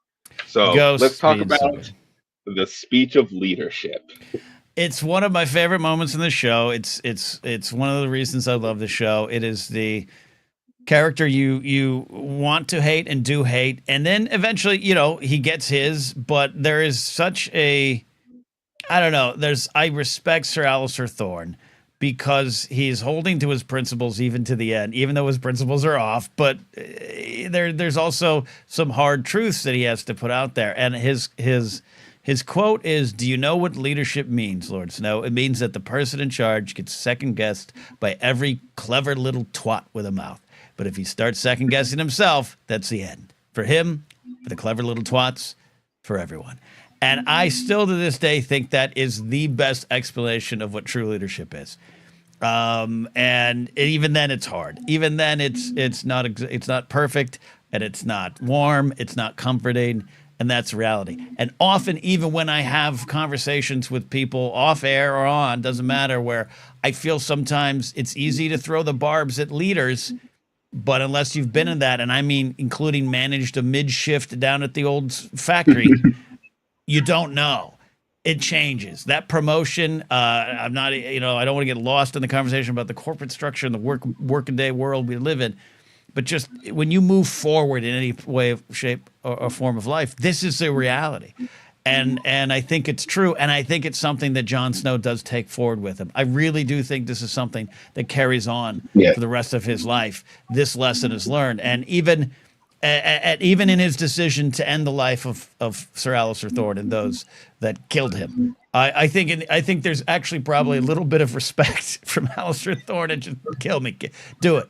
So let's Ghost talk being so about good. the speech of leadership. It's one of my favorite moments in the show. It's one of the reasons I love the show. It is the character you want to hate and do hate, and then eventually, he gets his. But there is such a I don't know. I respect Sir Alistair Thorne because he's holding to his principles even to the end, even though his principles are off. But there's also some hard truths that he has to put out there. And his quote is, "Do you know what leadership means, Lord Snow? It means that the person in charge gets second guessed by every clever little twat with a mouth. But if he starts second guessing himself, that's the end for him, for the clever little twats, for everyone." And I still to this day think that is the best explanation of what true leadership is. And even then, it's hard. Even then, it's not perfect, and it's not warm. It's not comforting, and that's reality. And often, even when I have conversations with people off air or on, doesn't matter, where I feel sometimes it's easy to throw the barbs at leaders. But unless you've been in that, and I mean, including managed a mid shift down at the old factory, you don't know. It changes. That promotion, I'm not, I don't want to get lost in the conversation about the corporate structure and the working day world we live in. But just when you move forward in any way, shape, or form of life, this is the reality. And I think it's true. And I think it's something that Jon Snow does take forward with him. I really do think this is something that carries on Yeah. for the rest of his life. This lesson is learned. And even in his decision to end the life of Sir Alistair Thorne and those that killed him, I think there's actually probably a little bit of respect from Alistair Thorne and just kill me, do it.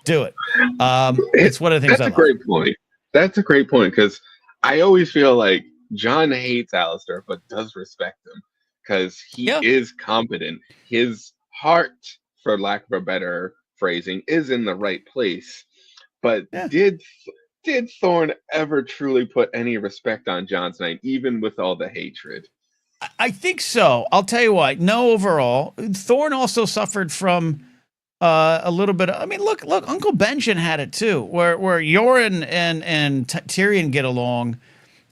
It's one of the things That's I a love. great point. That's a great point because I always feel like John hates Alistair but does respect him because he Yeah, is competent. His heart, for lack of a better phrasing, is in the right place. But yeah. did Thorne ever truly put any respect on John's name, even with all the hatred? I think so. I'll tell you why. No, overall, Thorne also suffered from a little bit. I mean, look, Uncle Benjen had it too, where Yoren and Tyrion get along,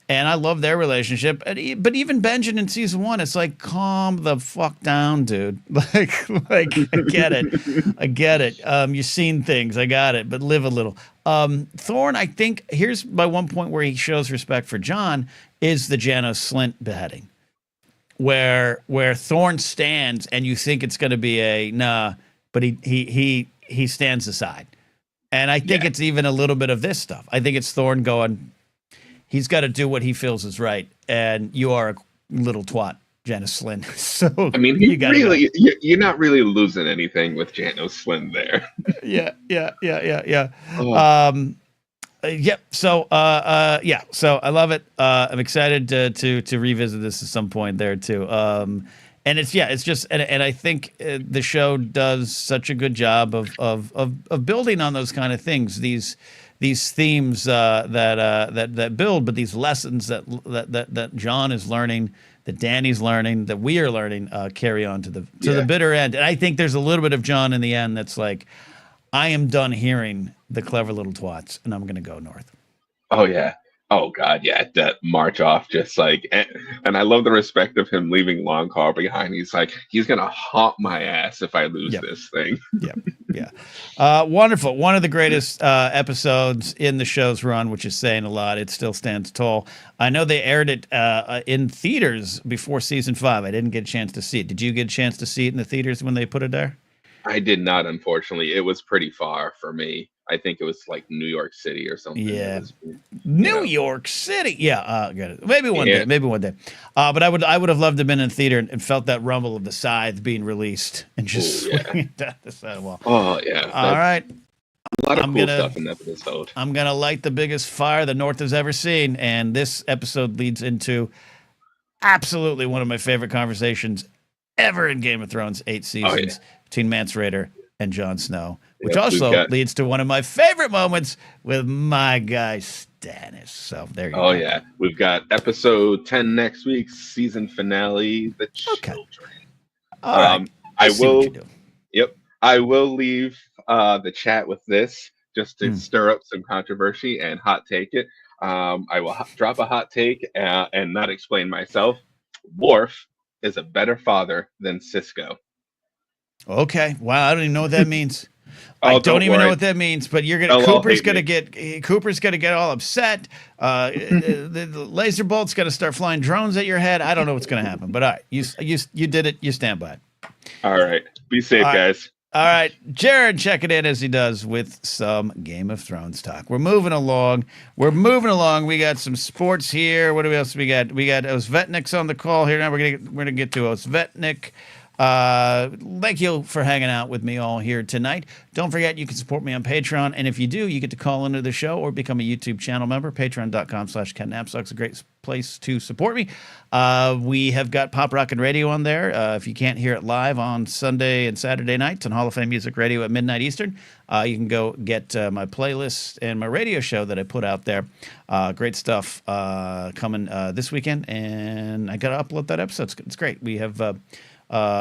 and I love their relationship. But even Benjen in season one, it's like, calm the fuck down, dude. Like I get it. You've seen things, I got it, but live a little. Thorne, I think here's my one point where he shows respect for Jon is the Janos Slynt beheading, where Thorne stands, and you think it's going to be a nah, but he stands aside. And I think Yeah. it's even a little bit of this stuff. I think it's Thorne going, he's got to do what he feels is right, and you are a little twat, Janos Slynt. So I mean, you got to go. you're not really losing anything with Janos Slynt there. Yeah. Oh, Yep. So, yeah. So I love it. I'm excited to revisit this at some point there too. And it's just, and I think the show does such a good job of building on those kind of things. These themes that build, but these lessons that Jon is learning, that Dany's learning, that we are learning, carry on to the yeah. bitter end. And I think there's a little bit of Jon in the end that's like, I am done hearing the clever little twats, and I'm going to go north. Oh yeah. Oh god, yeah. That march off, just like, and I love the respect of him leaving Longcar behind. He's like, he's gonna haunt my ass if I lose Yep. this thing. Yeah. Wonderful. One of the greatest episodes in the show's run, which is saying a lot. It still stands tall. I know they aired it in theaters before season 5. I didn't get a chance to see it. Did you get a chance to see it in the theaters when they put it there? I did not, unfortunately. It was pretty far for me. I think it was like New York City or something. It Yeah. was, New York City. Yeah, got it. Maybe one Yeah. day. Maybe one day. But I would have loved to have been in theater and felt that rumble of the scythe being released and just Ooh, yeah. swinging down the sidewall. Oh yeah, All right. a lot of I'm cool gonna- stuff in that episode. I'm going to light the biggest fire the North has ever seen. And this episode leads into absolutely one of my favorite conversations ever in Game of Thrones 8 seasons between Mance Rayder and Jon Snow, which Yep, we've also got- leads to one of my favorite moments with my guy Stannis. So there you go. Oh yeah, we've got episode 10 next week, season finale, The Children. All right. I see what will. you do. Yep, I will leave the chat with this just to Hmm. stir up some controversy and hot take it. I will drop a hot take and not explain myself. Worf is a better father than Cisco. Okay. Wow. I don't even know what that means. Oh, I don't don't even know worry. what that means, but you're They'll gonna all Cooper's hate gonna me. get all upset. The laser bolt's gonna start flying drones at your head. I don't know what's gonna happen, but all right, you did it. You stand by it. All right, be safe, All right. guys. All right, Jared checking in as he does with some Game of Thrones talk. We're moving along. We got some sports here. What else we got? We got Osvetnik's on the call here. Now we're gonna get to Osvetnik. Thank you for hanging out with me all here tonight. Don't forget you can support me on Patreon, and if you do, you get to call into the show or become a YouTube channel member. Patreon.com/KenNapsuck's a great place to support me. We have got Pop Rockin' Radio on there. If you can't hear it live on Sunday and Saturday nights on Hall of Fame Music Radio at midnight Eastern, you can go get my playlist and my radio show that I put out there. Great stuff coming this weekend, and I got to upload that episode. It's great. We have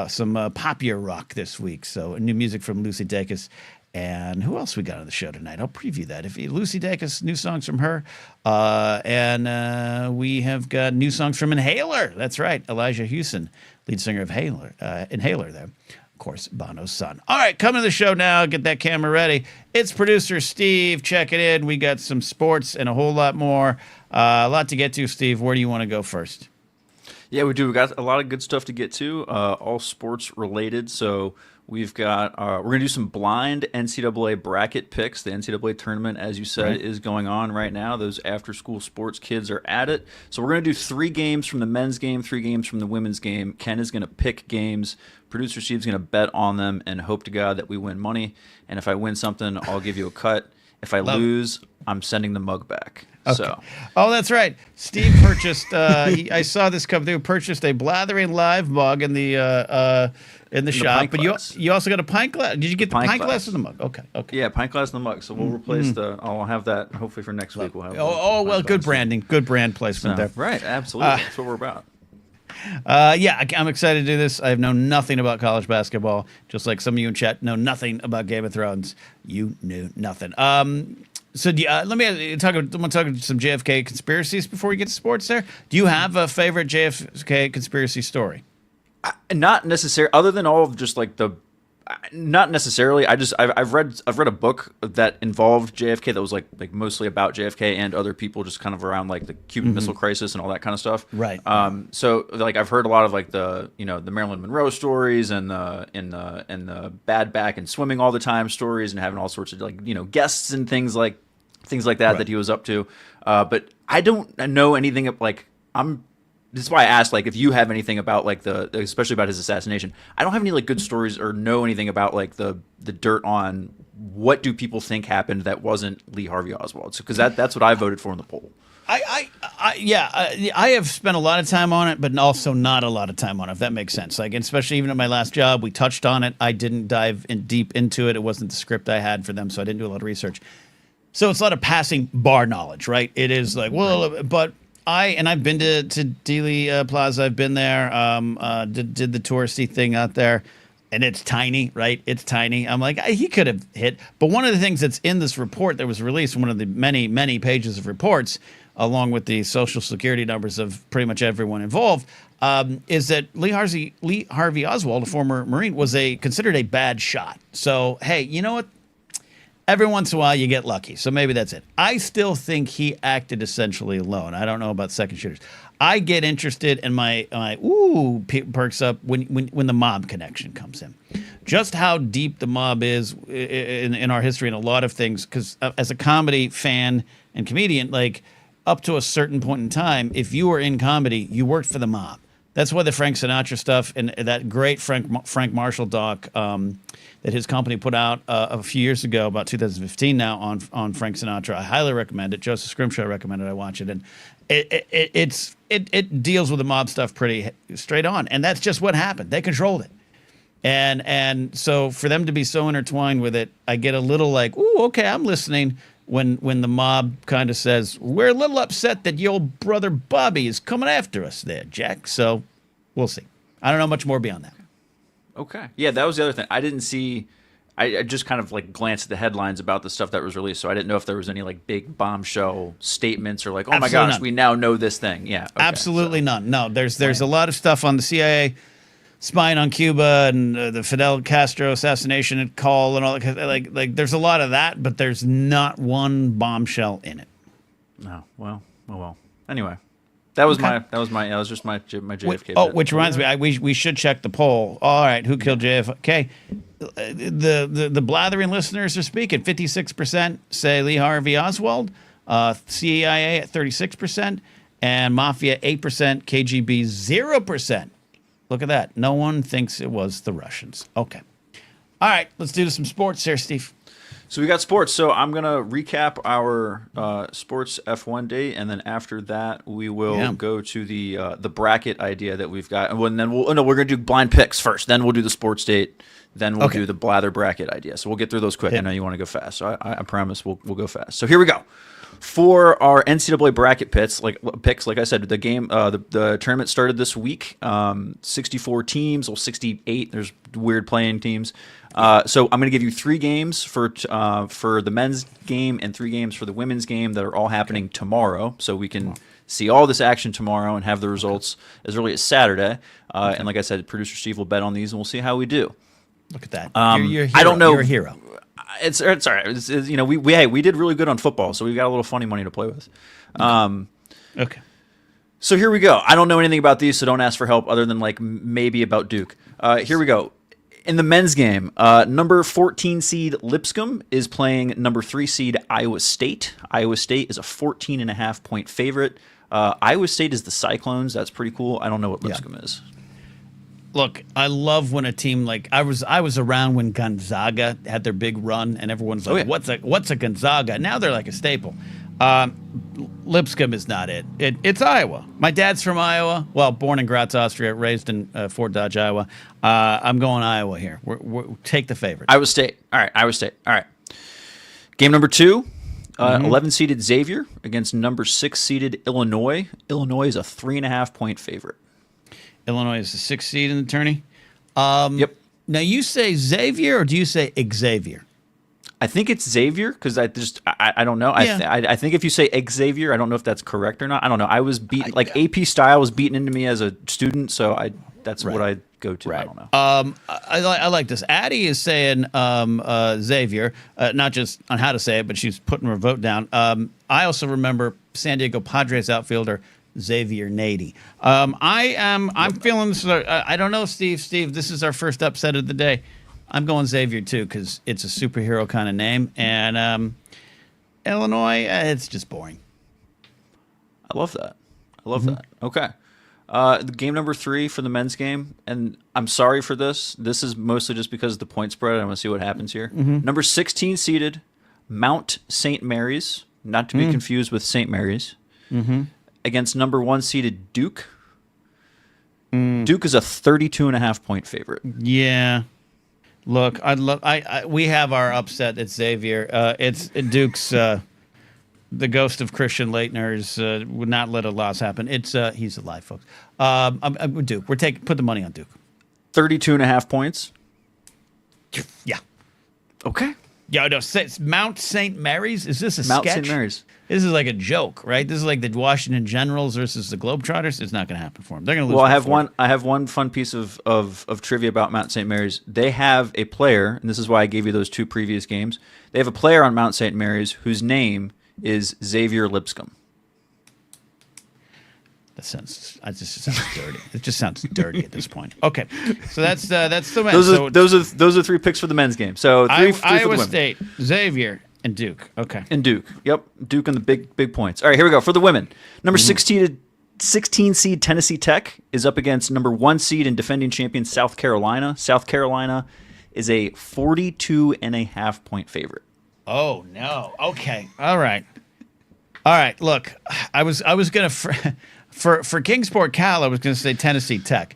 some popular rock this week. So new music from Lucy Dacus. And who else we got on the show tonight? I'll preview that. If Lucy Dacus, new songs from her. And we have got new songs from Inhaler. That's right. Elijah Hewson, lead singer of Inhaler there. Of course, Bono's son. All right, coming to the show now. Get that camera ready. It's producer Steve checking in. We got some sports and a whole lot more. A lot to get to, Steve. Where do you want to go first? Yeah, we do. We got a lot of good stuff to get to, all sports related. So we've got we're gonna do some blind NCAA bracket picks. The NCAA tournament, as you said, is going on right now. Those after-school sports kids are at it. So we're gonna do 3 games from the men's game, 3 games from the women's game. Ken is gonna pick games. Producer Steve's gonna bet on them and hope to God that we win money. And if I win something, I'll give you a cut. If I lose, I'm sending the mug back. Okay. So, oh, that's right. Steve purchased. I saw this come through. Purchased a Blathering live mug in the shop. pint But glass. you also got a pint glass. Did you get the Pint pint glass glass. in the mug? Okay. Okay. yeah, pint glass in the mug. So we'll replace the. I'll have that hopefully for next week. We'll have. Oh, well, good branding. Good brand placement there. Right, absolutely. That's what we're about. Yeah, I'm excited to do this. I have known nothing about college basketball, just like some of you in chat know nothing about Game of Thrones. You knew nothing. So let me talk about some JFK conspiracies before we get to sports there. Do you have a favorite JFK conspiracy story? Not necessarily, other than all of just like the. Not necessarily. I've read a book that involved JFK that was like mostly about JFK and other people, just kind of around like the Cuban Missile Crisis and all that kind of stuff. Right. So like I've heard a lot of like the the Marilyn Monroe stories and the bad back and swimming all the time stories and having all sorts of like guests and things like that that he was up to. But I don't know anything like This is why I asked, like, if you have anything about, like, especially about his assassination. I don't have any, like, good stories or know anything about, like, the dirt on what do people think happened that wasn't Lee Harvey Oswald. So, because that's what I voted for in the poll. I have spent a lot of time on it, but also not a lot of time on it, if that makes sense. Like, especially even at my last job, we touched on it. I didn't dive deep into it. It wasn't the script I had for them, so I didn't do a lot of research. So it's a lot of passing bar knowledge, right? It is like, well, but... I've been to Dealey Plaza. I've been there. Did the touristy thing out there, and it's tiny, right? It's tiny. I'm like, he could have hit. But one of the things that's in this report that was released, one of the many pages of reports, along with the social security numbers of pretty much everyone involved, is that Lee Harvey Oswald, a former Marine, was considered a bad shot. So hey, you know what? Every once in a while, you get lucky. So maybe that's it. I still think he acted essentially alone. I don't know about second shooters. I get interested and my perks up when the mob connection comes in. Just how deep the mob is in our history and a lot of things. Because as a comedy fan and comedian, like up to a certain point in time, if you were in comedy, you worked for the mob. That's why the Frank Sinatra stuff and that great Frank Marshall doc that his company put out a few years ago, about 2015 now, on Frank Sinatra. I highly recommend it. Joseph Scrimshaw recommended I watch it, and it deals with the mob stuff pretty straight on. And that's just what happened. They controlled it, and so for them to be so intertwined with it, I get a little like, ooh, okay, I'm listening. When the mob kind of says, we're a little upset that your brother Bobby is coming after us there, Jack. So we'll see. I don't know much more beyond that. Okay. Yeah, that was the other thing. I didn't see. I just kind of like glanced at the headlines about the stuff that was released, so I didn't know if there was any like big bombshell statements or like, oh my gosh, we now know this thing. Yeah. Okay, absolutely none. No, there's a lot of stuff on the CIA spying on Cuba and the Fidel Castro assassination call and all that. Like there's a lot of that, but there's not one bombshell in it. No. Well. Oh well. Anyway, that was just my JFK. Oh, which reminds me, we should check the poll. All right, who killed JFK? The Blathering listeners are speaking. 56% say Lee Harvey Oswald, CIA at 36%, and Mafia 8%, KGB 0%. Look at that. No one thinks it was the Russians. Okay. All right, let's do some sports here, Steve. So we got sports. So I'm going to recap our sports F1 day, and then after that, we will go to the bracket idea that we've got. And then we're going to do blind picks first. Then we'll do the sports date. Then we'll do the blather bracket idea. So we'll get through those quick. I know you want to go fast, so I promise we'll go fast. So here we go. For our NCAA bracket picks, like I said, the game, the tournament started this week. 64 teams, or 68. There's weird playing teams. So I'm going to give you 3 games for the men's game and 3 games for the women's game that are all happening tomorrow. So we can see all this action tomorrow and have the results as early as Saturday. And like I said, producer Steve will bet on these, and we'll see how we do. Look at that. You're a hero. I don't know. You're a hero. It's all right. We did really good on football, so we've got a little funny money to play with. Okay. So here we go. I don't know anything about these, so don't ask for help other than like maybe about Duke. Here we go. In the men's game, number 14 seed Lipscomb is playing number 3 seed Iowa State. Iowa State is a 14.5 point favorite. Iowa State is the Cyclones. That's pretty cool. I don't know what Lipscomb is. Look, I love when a team like I was around when Gonzaga had their big run, and everyone's like, "What's a Gonzaga?" Now they're like a staple. Lipscomb is not it. It's Iowa. My dad's from Iowa. Well, born in Graz, Austria, raised in Fort Dodge, Iowa. I'm going Iowa here. Take the favorite. Iowa State. All right, Iowa State. All right. Game number 2, 11-seeded Xavier against number 6-seeded Illinois. Illinois is a 3.5 point favorite. Illinois is the 6th seed in the tourney. Yep. Now, you say Xavier or do you say Xavier? I think it's Xavier because I don't know. I think if you say Xavier, I don't know if that's correct or not. I don't know. I was beaten, AP style was beaten into me as a student, so that's what I go to. Right. I don't know. I like this. Addie is saying Xavier, not just on how to say it, but she's putting her vote down. I also remember San Diego Padres outfielder Xavier Nady. I'm feeling this. I don't know, Steve. Steve, this is our first upset of the day. I'm going Xavier too because it's a superhero kind of name, and Illinois, it's just boring. I love that. That. Okay. The game number 3 for the men's game, and I'm sorry for this. This is mostly just because of the point spread. I want to see what happens here. Number 16 seeded Mount St. Mary's, not to be confused with St. Mary's, against number 1 seeded Duke. Duke is a 32.5 point favorite. Yeah. Look, we have our upset at Xavier. It's Duke's. The ghost of Christian Laettner's would not let a loss happen. He's alive, folks. I'm Duke. Put the money on Duke. 32.5 points. Yeah. Okay. Yo, no, it's Mount St. Mary's. Is this a Mount sketch? St. Mary's. This is like a joke, right? This is like the Washington Generals versus the Globetrotters. It's not going to happen for them. They're going to lose. Well, by 40. I have one fun piece of trivia about Mount St. Mary's. They have a player, and this is why I gave you those 2 previous games. They have a player on Mount St. Mary's whose name is Xavier Lipscomb. It just sounds dirty. It just sounds dirty at this point. Okay, so that's the men. Those are 3 picks for the men's game. So three for the Iowa women. State, Xavier, and Duke. Okay, And Duke. Yep, Duke and the big points. All right, here we go for the women. Number 16 seed Tennessee Tech is up against number 1 seed and defending champion South Carolina. South Carolina is a 42.5 point favorite. Oh no. Okay. All right. Look, I was gonna for Kingsport Cal, I was gonna say Tennessee Tech.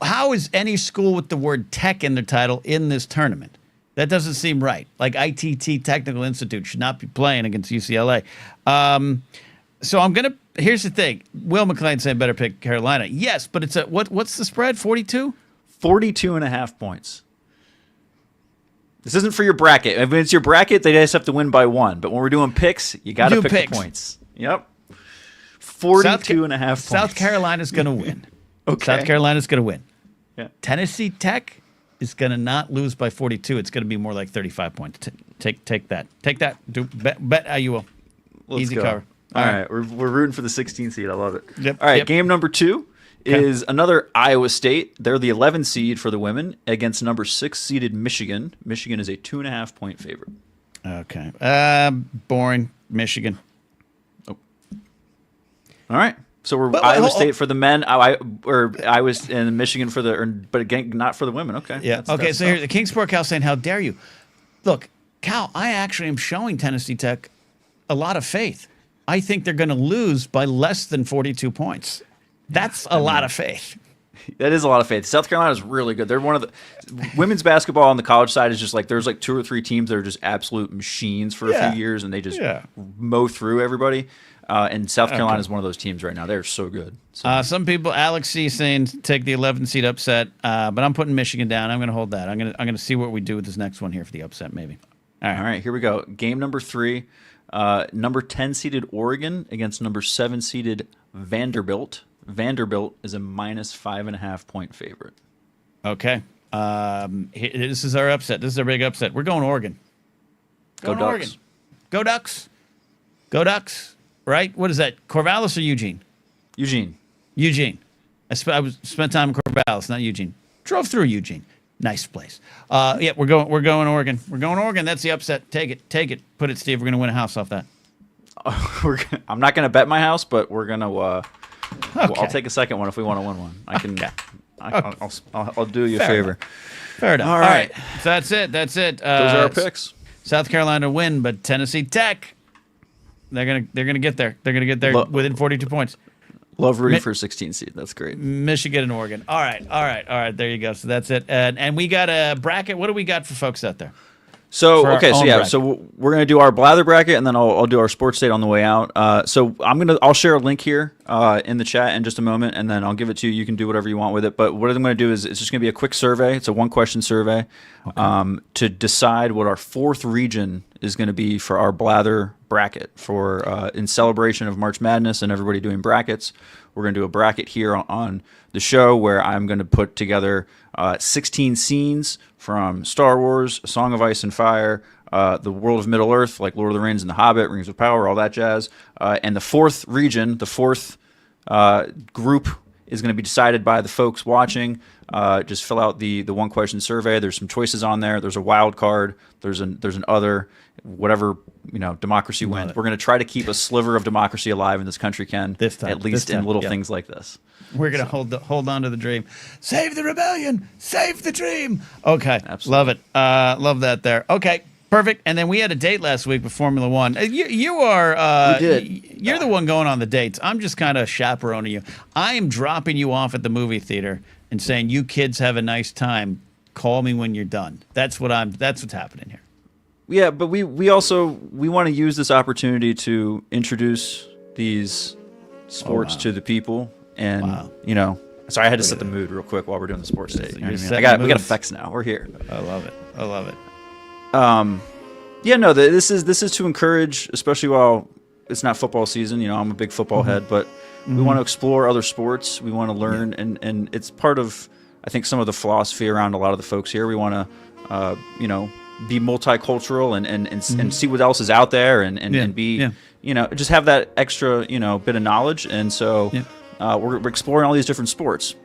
How is any school with the word tech in their title in this tournament? That doesn't seem right. Like ITT Technical Institute should not be playing against UCLA. So I'm gonna. Here's the thing. Will McLean saying better pick Carolina. Yes, but it's a what's the spread? 42. 42.5 points. This isn't for your bracket. If it's your bracket, they just have to win by 1. But when we're doing picks, you got to pick the points. Yep. 42.5 points. South Carolina's going to win. Okay. South Carolina's going to win. Yeah. Tennessee Tech is going to not lose by 42. It's going to be more like 35 points. Take that. Take that. Bet how you will. Let's Easy go. cover. All right. We're rooting for the 16 seed. I love it. Yep. All right. Yep. Game number 2 is another Iowa State. They're the 11 seed for the women against number 6 seeded Michigan. Michigan is a 2.5 point favorite. Okay. Boring. Michigan. All right. So we're But Iowa State for the men, or Iowa and Michigan for but again, not for the women. Okay. Yeah. So here's the Kingsport Cal saying, "How dare you?" Look, Cal, I actually am showing Tennessee Tech a lot of faith. I think they're going to lose by less than 42 points. That's a lot of faith. That is a lot of faith. South Carolina is really good. They're one of the women's basketball on the college side is just like there's like 2 or 3 teams that are just absolute machines for a few years, and they just mow through everybody. And South Carolina is one of those teams right now. They're so good. So. Some people, Alex C, saying take the 11 seed upset, but I'm putting Michigan down. I'm going to hold that. I'm going to see what we do with this next one here for the upset, maybe. All right, here we go. Game number 3, number 10 seeded Oregon against number 7 seeded Vanderbilt. Vanderbilt is a minus 5.5 point favorite. Okay. This is our upset. This is our big upset. We're going Oregon. Go Ducks. Oregon. Go Ducks. Go Ducks. Right? What is that? Corvallis or Eugene? Eugene. I spent time in Corvallis, not Eugene. Drove through Eugene. Nice place. Yeah, we're going Oregon. We're going Oregon. That's the upset. Take it. Put it, Steve. We're going to win a house off that. I'm not going to bet my house, but we're going to Okay. I'll take a second one if we want to win one. I can. I'll do you a Fair favor. enough. Fair enough. All right. So that's it. Those are our picks. South Carolina win, but Tennessee Tech, they're gonna get there. They're gonna get there within 42 points. Love rooting for a 16 seed. That's great. Michigan and Oregon. All right. There you go. So that's it. And we got a bracket. What do we got for folks out there? So bracket. so we're gonna do our blather bracket, and then I'll do our sports state on the way out. So I'll share a link here in the chat in just a moment, and then I'll give it to you. You can do whatever you want with it. But what I'm gonna do is it's just gonna be a quick survey. It's a 1-question survey to decide what our 4th region is gonna be for our blather bracket for in celebration of March Madness and everybody doing brackets. We're gonna do a bracket here on the show where I'm gonna put together 16 scenes from Star Wars, A Song of Ice and Fire, the world of Middle Earth, like Lord of the Rings and The Hobbit, Rings of Power, all that jazz. And the 4th region, the 4th group is going to be decided by the folks watching. Just fill out the 1-question survey. There's some choices on there. There's a wild card. There's an other, whatever, democracy wins. We're going to try to keep a sliver of democracy alive in this country, Ken, at least in little things like this. We're going to hold on to the dream. Save the rebellion. Save the dream. Okay. Absolutely. Love it. Love that there. Okay. Perfect. And then we had a date last week with Formula One. You are. We did. You're the one going on the dates. I'm just kind of chaperoning you. I am dropping you off at the movie theater and saying, "You kids have a nice time. Call me when you're done." That's what's happening here. Yeah, but we want to use this opportunity to introduce these sports to the people, and Sorry, I had to set the mood real quick while we're doing the sports day. You know what I mean? We got effects now. We're here. I love it. Yeah, no, this is to encourage, especially while it's not football season. You know, I'm a big football head, but we want to explore other sports. We want to learn, and it's part of, I think, some of the philosophy around a lot of the folks here. We want to, you know, be multicultural and see what else is out there, and be, you know, just have that extra, you know, bit of knowledge. And so we're exploring all these different sports.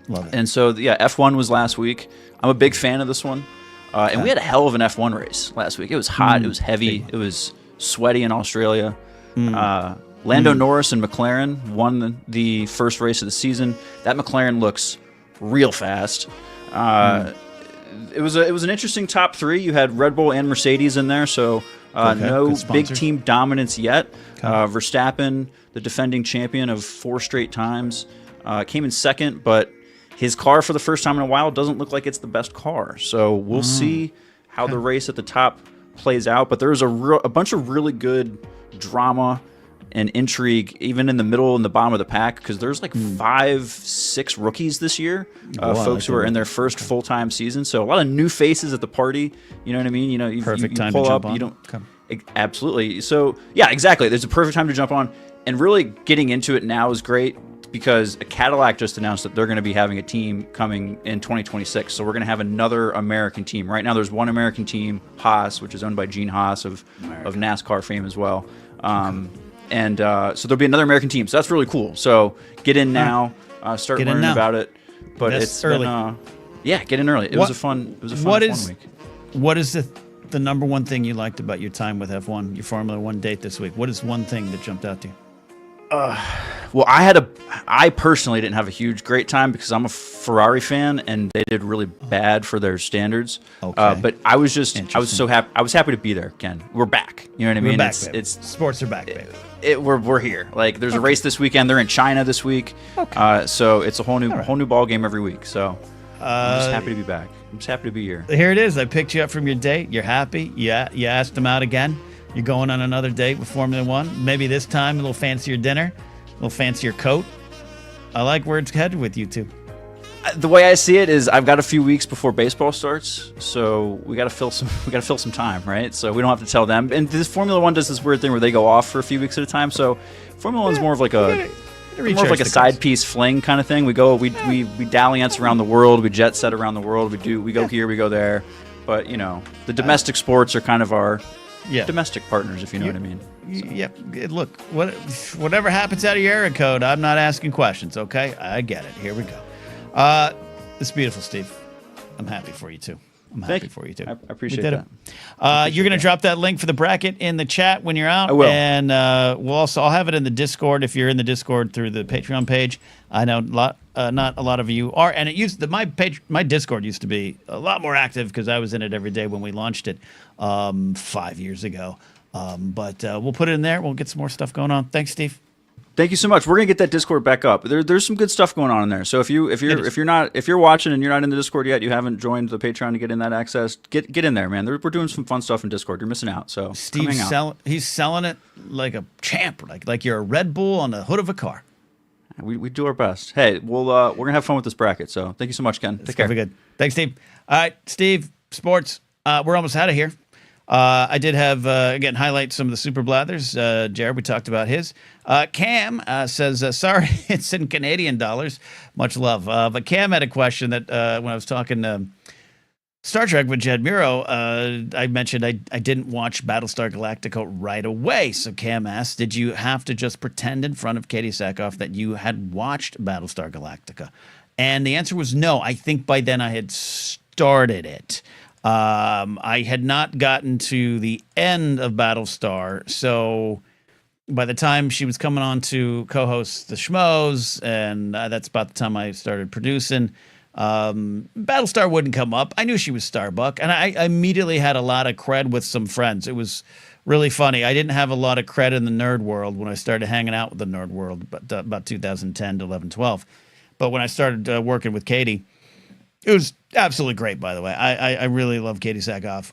Love it. And so, yeah, F1 was last week. I'm a big fan of this one. And we had a hell of an F1 race last week. It was hot. It was heavy. It was sweaty in Australia. Lando Norris and McLaren won the first race of the season. That McLaren looks real fast. It was an interesting top three. You had Red Bull and Mercedes in there, so no big team dominance yet. Verstappen, the defending champion of 4 straight times, came in second, but his car, for the first time in a while, doesn't look like it's the best car. So we'll see how the race at the top plays out. But there's a bunch of really good drama and intrigue, even in the middle and the bottom of the pack, because there's like 5-6 rookies this year, folks who are in their first full-time season. So a lot of new faces at the party. You know what I mean? You know, you time pull to up. jump on. You don't absolutely. So yeah, exactly. There's a perfect time to jump on, and really getting into it now is great. Because a Cadillac just announced that they're going to be having a team coming in 2026. So we're going to have another American team. Right now there's one American team, Haas, which is owned by Gene Haas of NASCAR fame as well. And so there'll be another American team. So that's really cool. So get in now, start learning about it. But it's early. Get in early. It was a fun week. What is the number one thing you liked about your time with F1, your Formula One date this week? What is one thing that jumped out to you? Well, I personally didn't have a great time because I'm a Ferrari fan and they did really bad for their standards. Okay. But I was so happy. I was happy to be there, Ken. We're back. You know what I mean? We're back, it's sports are back, baby. We're here. Like there's a race this weekend. They're in China this week. Okay. So it's a whole new ball game every week. So I'm just happy to be back. I'm just happy to be here. Here it is. I picked you up from your date. You're happy. Yeah. You asked him out again. You're going on another date with Formula One. Maybe this time a little fancier dinner, a little fancier coat. I like where it's headed with you two. The way I see it is, I've got a few weeks before baseball starts, so we got to fill some time, right? So we don't have to tell them. And this Formula One does this weird thing where they go off for a few weeks at a time. So Formula One's more of like a side piece fling kind of thing. We dalliance around the world. We jet set around the world. We go here, we go there. But you know, the domestic sports are kind of our domestic partners, if you know what I mean. Yep. Look, whatever happens out of your area code, I'm not asking questions, okay? I get it. Here we go. It's beautiful, Steve. I'm happy for you, too. I appreciate that. You're going to drop that link for the bracket in the chat when you're out. I will. And I'll have it in the Discord if you're in the Discord through the Patreon page. I know not a lot of you are. And it used to, my Discord used to be a lot more active because I was in it every day when we launched it 5 years ago. But we'll put it in there. We'll get some more stuff going on. Thanks, Steve. Thank you so much. We're gonna get that Discord back up. There's some good stuff going on in there. So if you're watching and you're not in the Discord yet, you haven't joined the Patreon to get in that access, get in there, man. We're doing some fun stuff in Discord. You're missing out. So Steve's he's selling it like a champ, like you're a Red Bull on the hood of a car. We do our best. Hey, we're gonna have fun with this bracket. So thank you so much, Ken. Take care. Good. Thanks, Steve. All right, Steve. Sports. We're almost out of here. I did have, again, highlight some of the Super Blathers. Jared, we talked about his. Cam says, sorry, it's in Canadian dollars. Much love. But Cam had a question that when I was talking Star Trek with Jed Muro, I mentioned I didn't watch Battlestar Galactica right away. So Cam asked, did you have to just pretend in front of Katie Sackhoff that you had watched Battlestar Galactica? And the answer was no. I think by then I had started it. I had not gotten to the end of Battlestar, so by the time she was coming on to co-host the Schmoes, and that's about the time I started producing, Battlestar wouldn't come up. I knew she was Starbuck, and I immediately had a lot of cred with some friends. It was really funny. I didn't have a lot of cred in the nerd world when I started hanging out with the nerd world, but about 2010 to 11, 12. But when I started working with Katie, it was absolutely great, by the way. I really love Katie Sackhoff.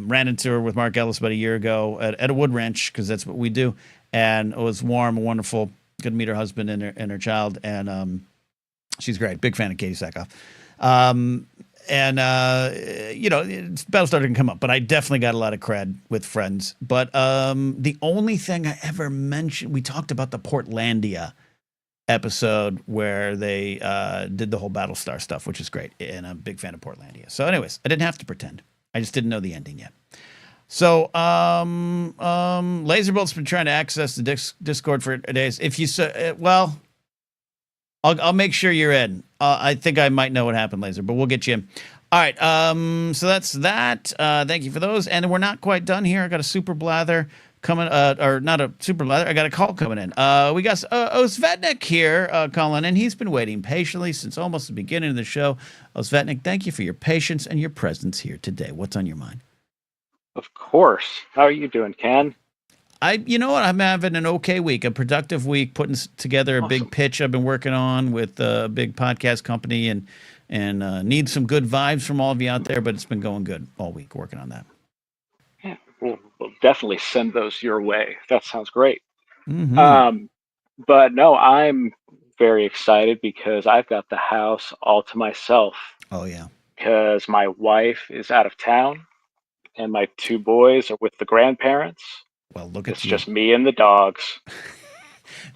Ran into her with Mark Ellis about a year ago at a wood ranch, because that's what we do. And it was warm, wonderful. Good to meet her husband and her child. And she's great. Big fan of Katie Sackhoff. Battlestar didn't come up, but I definitely got a lot of cred with friends. But the only thing I ever mentioned, we talked about the Portlandia episode where they did the whole Battlestar stuff, which is great, and I'm a big fan of Portlandia. So, anyways, I didn't have to pretend. I just didn't know the ending yet. So, Laserbolt's been trying to access the Discord for days. If you well, I'll make sure you're in. I think I might know what happened, Laser, but we'll get you in. All right. So that's that. Thank you for those. And we're not quite done here. I got a super blather coming, or not a super blather. I got a call coming in. We got Osvetnik here calling in. He's been waiting patiently since almost the beginning of the show. Osvetnik, thank you for your patience and your presence here today. What's on your mind? Of course. How are you doing, Ken? You know what? I'm having an okay week, a productive week, putting together a big pitch I've been working on with a big podcast company, and need some good vibes from all of you out there. But it's been going good all week working on that. Yeah, we'll definitely send those your way. That sounds great. Mm-hmm. But no, I'm very excited because I've got the house all to myself. Oh yeah. Because my wife is out of town, and my 2 boys are with the grandparents. Well, look at It's you. just me and the dogs.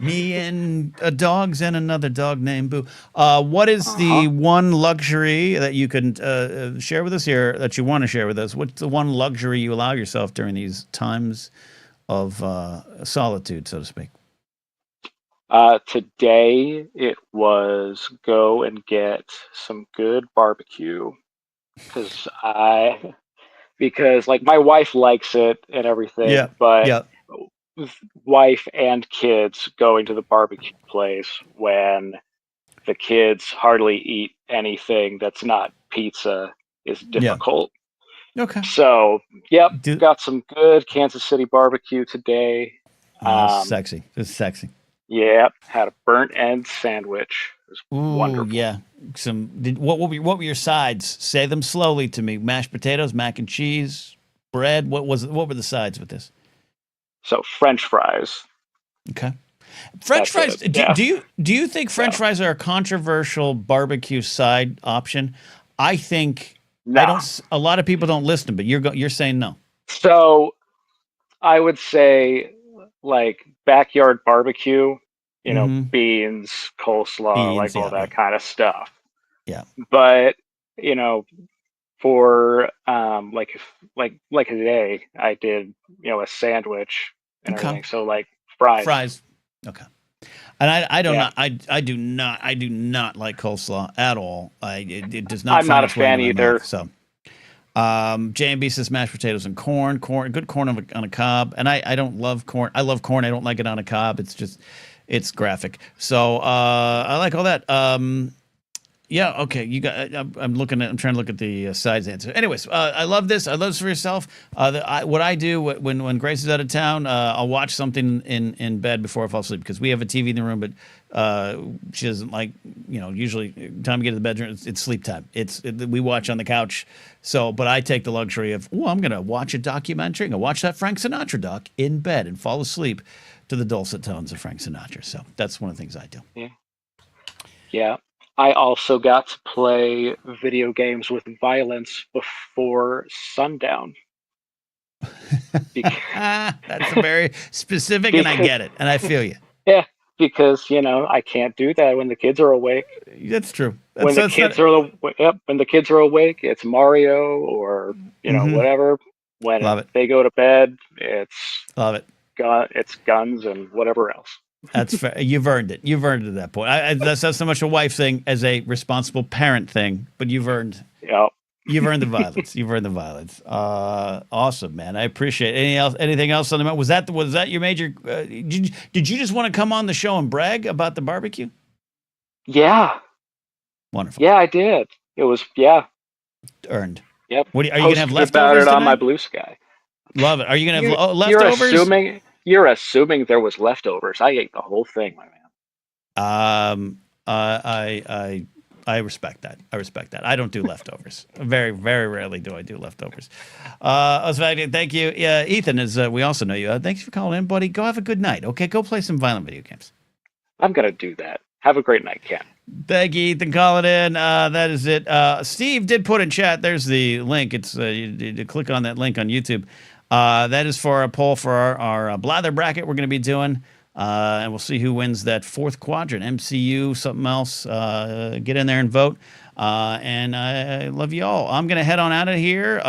Me and dogs and another dog named Boo. What is the one luxury that you can share with us here, that you want to share with us? What's the one luxury you allow yourself during these times of solitude, so to speak? Today it was go and get some good barbecue because like my wife likes it and everything, Yeah. but Yeah. wife and kids going to the barbecue place when the kids hardly eat anything that's not pizza is difficult. Yeah. Okay. So, yep, got some good Kansas City barbecue today. Sexy. It's sexy. Yep, had a burnt end sandwich. It was wonderful. Yeah. What were your sides? Say them slowly to me. Mashed potatoes, mac and cheese, bread. What were the sides with this? So French fries. Okay. French fries. Yeah. Do you think French fries are a controversial barbecue side option? I think no. A lot of people don't listen, but you're saying no. So I would say like backyard barbecue, beans, coleslaw, like all that kind of stuff. Yeah. But, for like today I did, a sandwich and everything. So like fries. Okay. And I do not like coleslaw at all. It does not. I'm not a fan either. Mouth, so, J&B says mashed potatoes and corn, good corn on a cob. And I don't love corn. I love corn. I don't like it on a cob. It's graphic. So I like all that. Yeah. Okay. I'm trying to look at the sides answer. Anyways, I love this. I love this for yourself. What I do when Grace is out of town, I'll watch something in bed before I fall asleep because we have a TV in the room, but she doesn't like, usually time to get to the bedroom, it's sleep time. We watch on the couch. So, but I take the luxury of, I'm going to watch a documentary. I'm going to watch that Frank Sinatra doc in bed and fall asleep to the dulcet tones of Frank Sinatra. So that's one of the things I do. Yeah. Yeah. I also got to play video games with violence before sundown. That's very specific, and I get it, and I feel you. Yeah, because I can't do that when the kids are awake. That's true. When the kids are awake, it's Mario or whatever. When they go to bed, it's it's guns and whatever else. That's fair. You've earned it. You've earned it at that point. That's not so much a wife thing as a responsible parent thing, but you've earned. Yeah. You've earned the violence. You've earned the violence. Awesome, man. I appreciate it. Anything else on the was that your major? Did you just want to come on the show and brag about the barbecue? Yeah. Wonderful. Yeah, I did. It was earned. Yep. Are you gonna have leftovers about it tonight? on my Blue Sky? Love it. Are you gonna have leftovers? You're assuming there was leftovers. I ate the whole thing, my man. I respect that. I don't do leftovers. Very, very rarely do I do leftovers. Thank you. Yeah, Ethan, we also know you. Thanks for calling in, buddy. Go have a good night. Okay, go play some violent video games. I'm gonna do that. Have a great night, Ken. Thank you, Ethan. Call it in. That is it. Steve did put in chat. There's the link. It's you click on that link on YouTube. That is for a poll for our Blather bracket we're going to be doing. And we'll see who wins that fourth quadrant. MCU, something else. Get in there and vote. And I love you all. I'm going to head on out of here.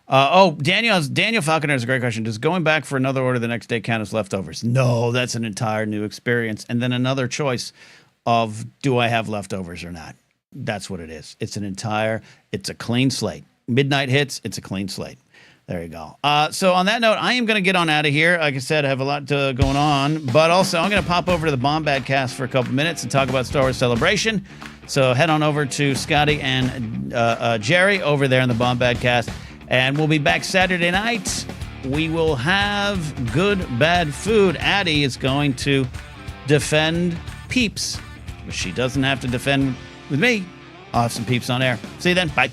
Daniel Falconer has a great question. Does going back for another order the next day count as leftovers? No, that's an entire new experience. And then another choice of, do I have leftovers or not? That's what it is. It's a clean slate. Midnight hits, it's a clean slate. There you go. So on that note, I am going to get on out of here. Like I said, I have a lot going on. But also, I'm going to pop over to the Bombad cast for a couple minutes and talk about Star Wars Celebration. So head on over to Scotty and Jerry over there in the Bombad cast. And we'll be back Saturday night. We will have good, bad food. Addie is going to defend Peeps. She doesn't have to defend with me. I'll have some Peeps on air. See you then. Bye.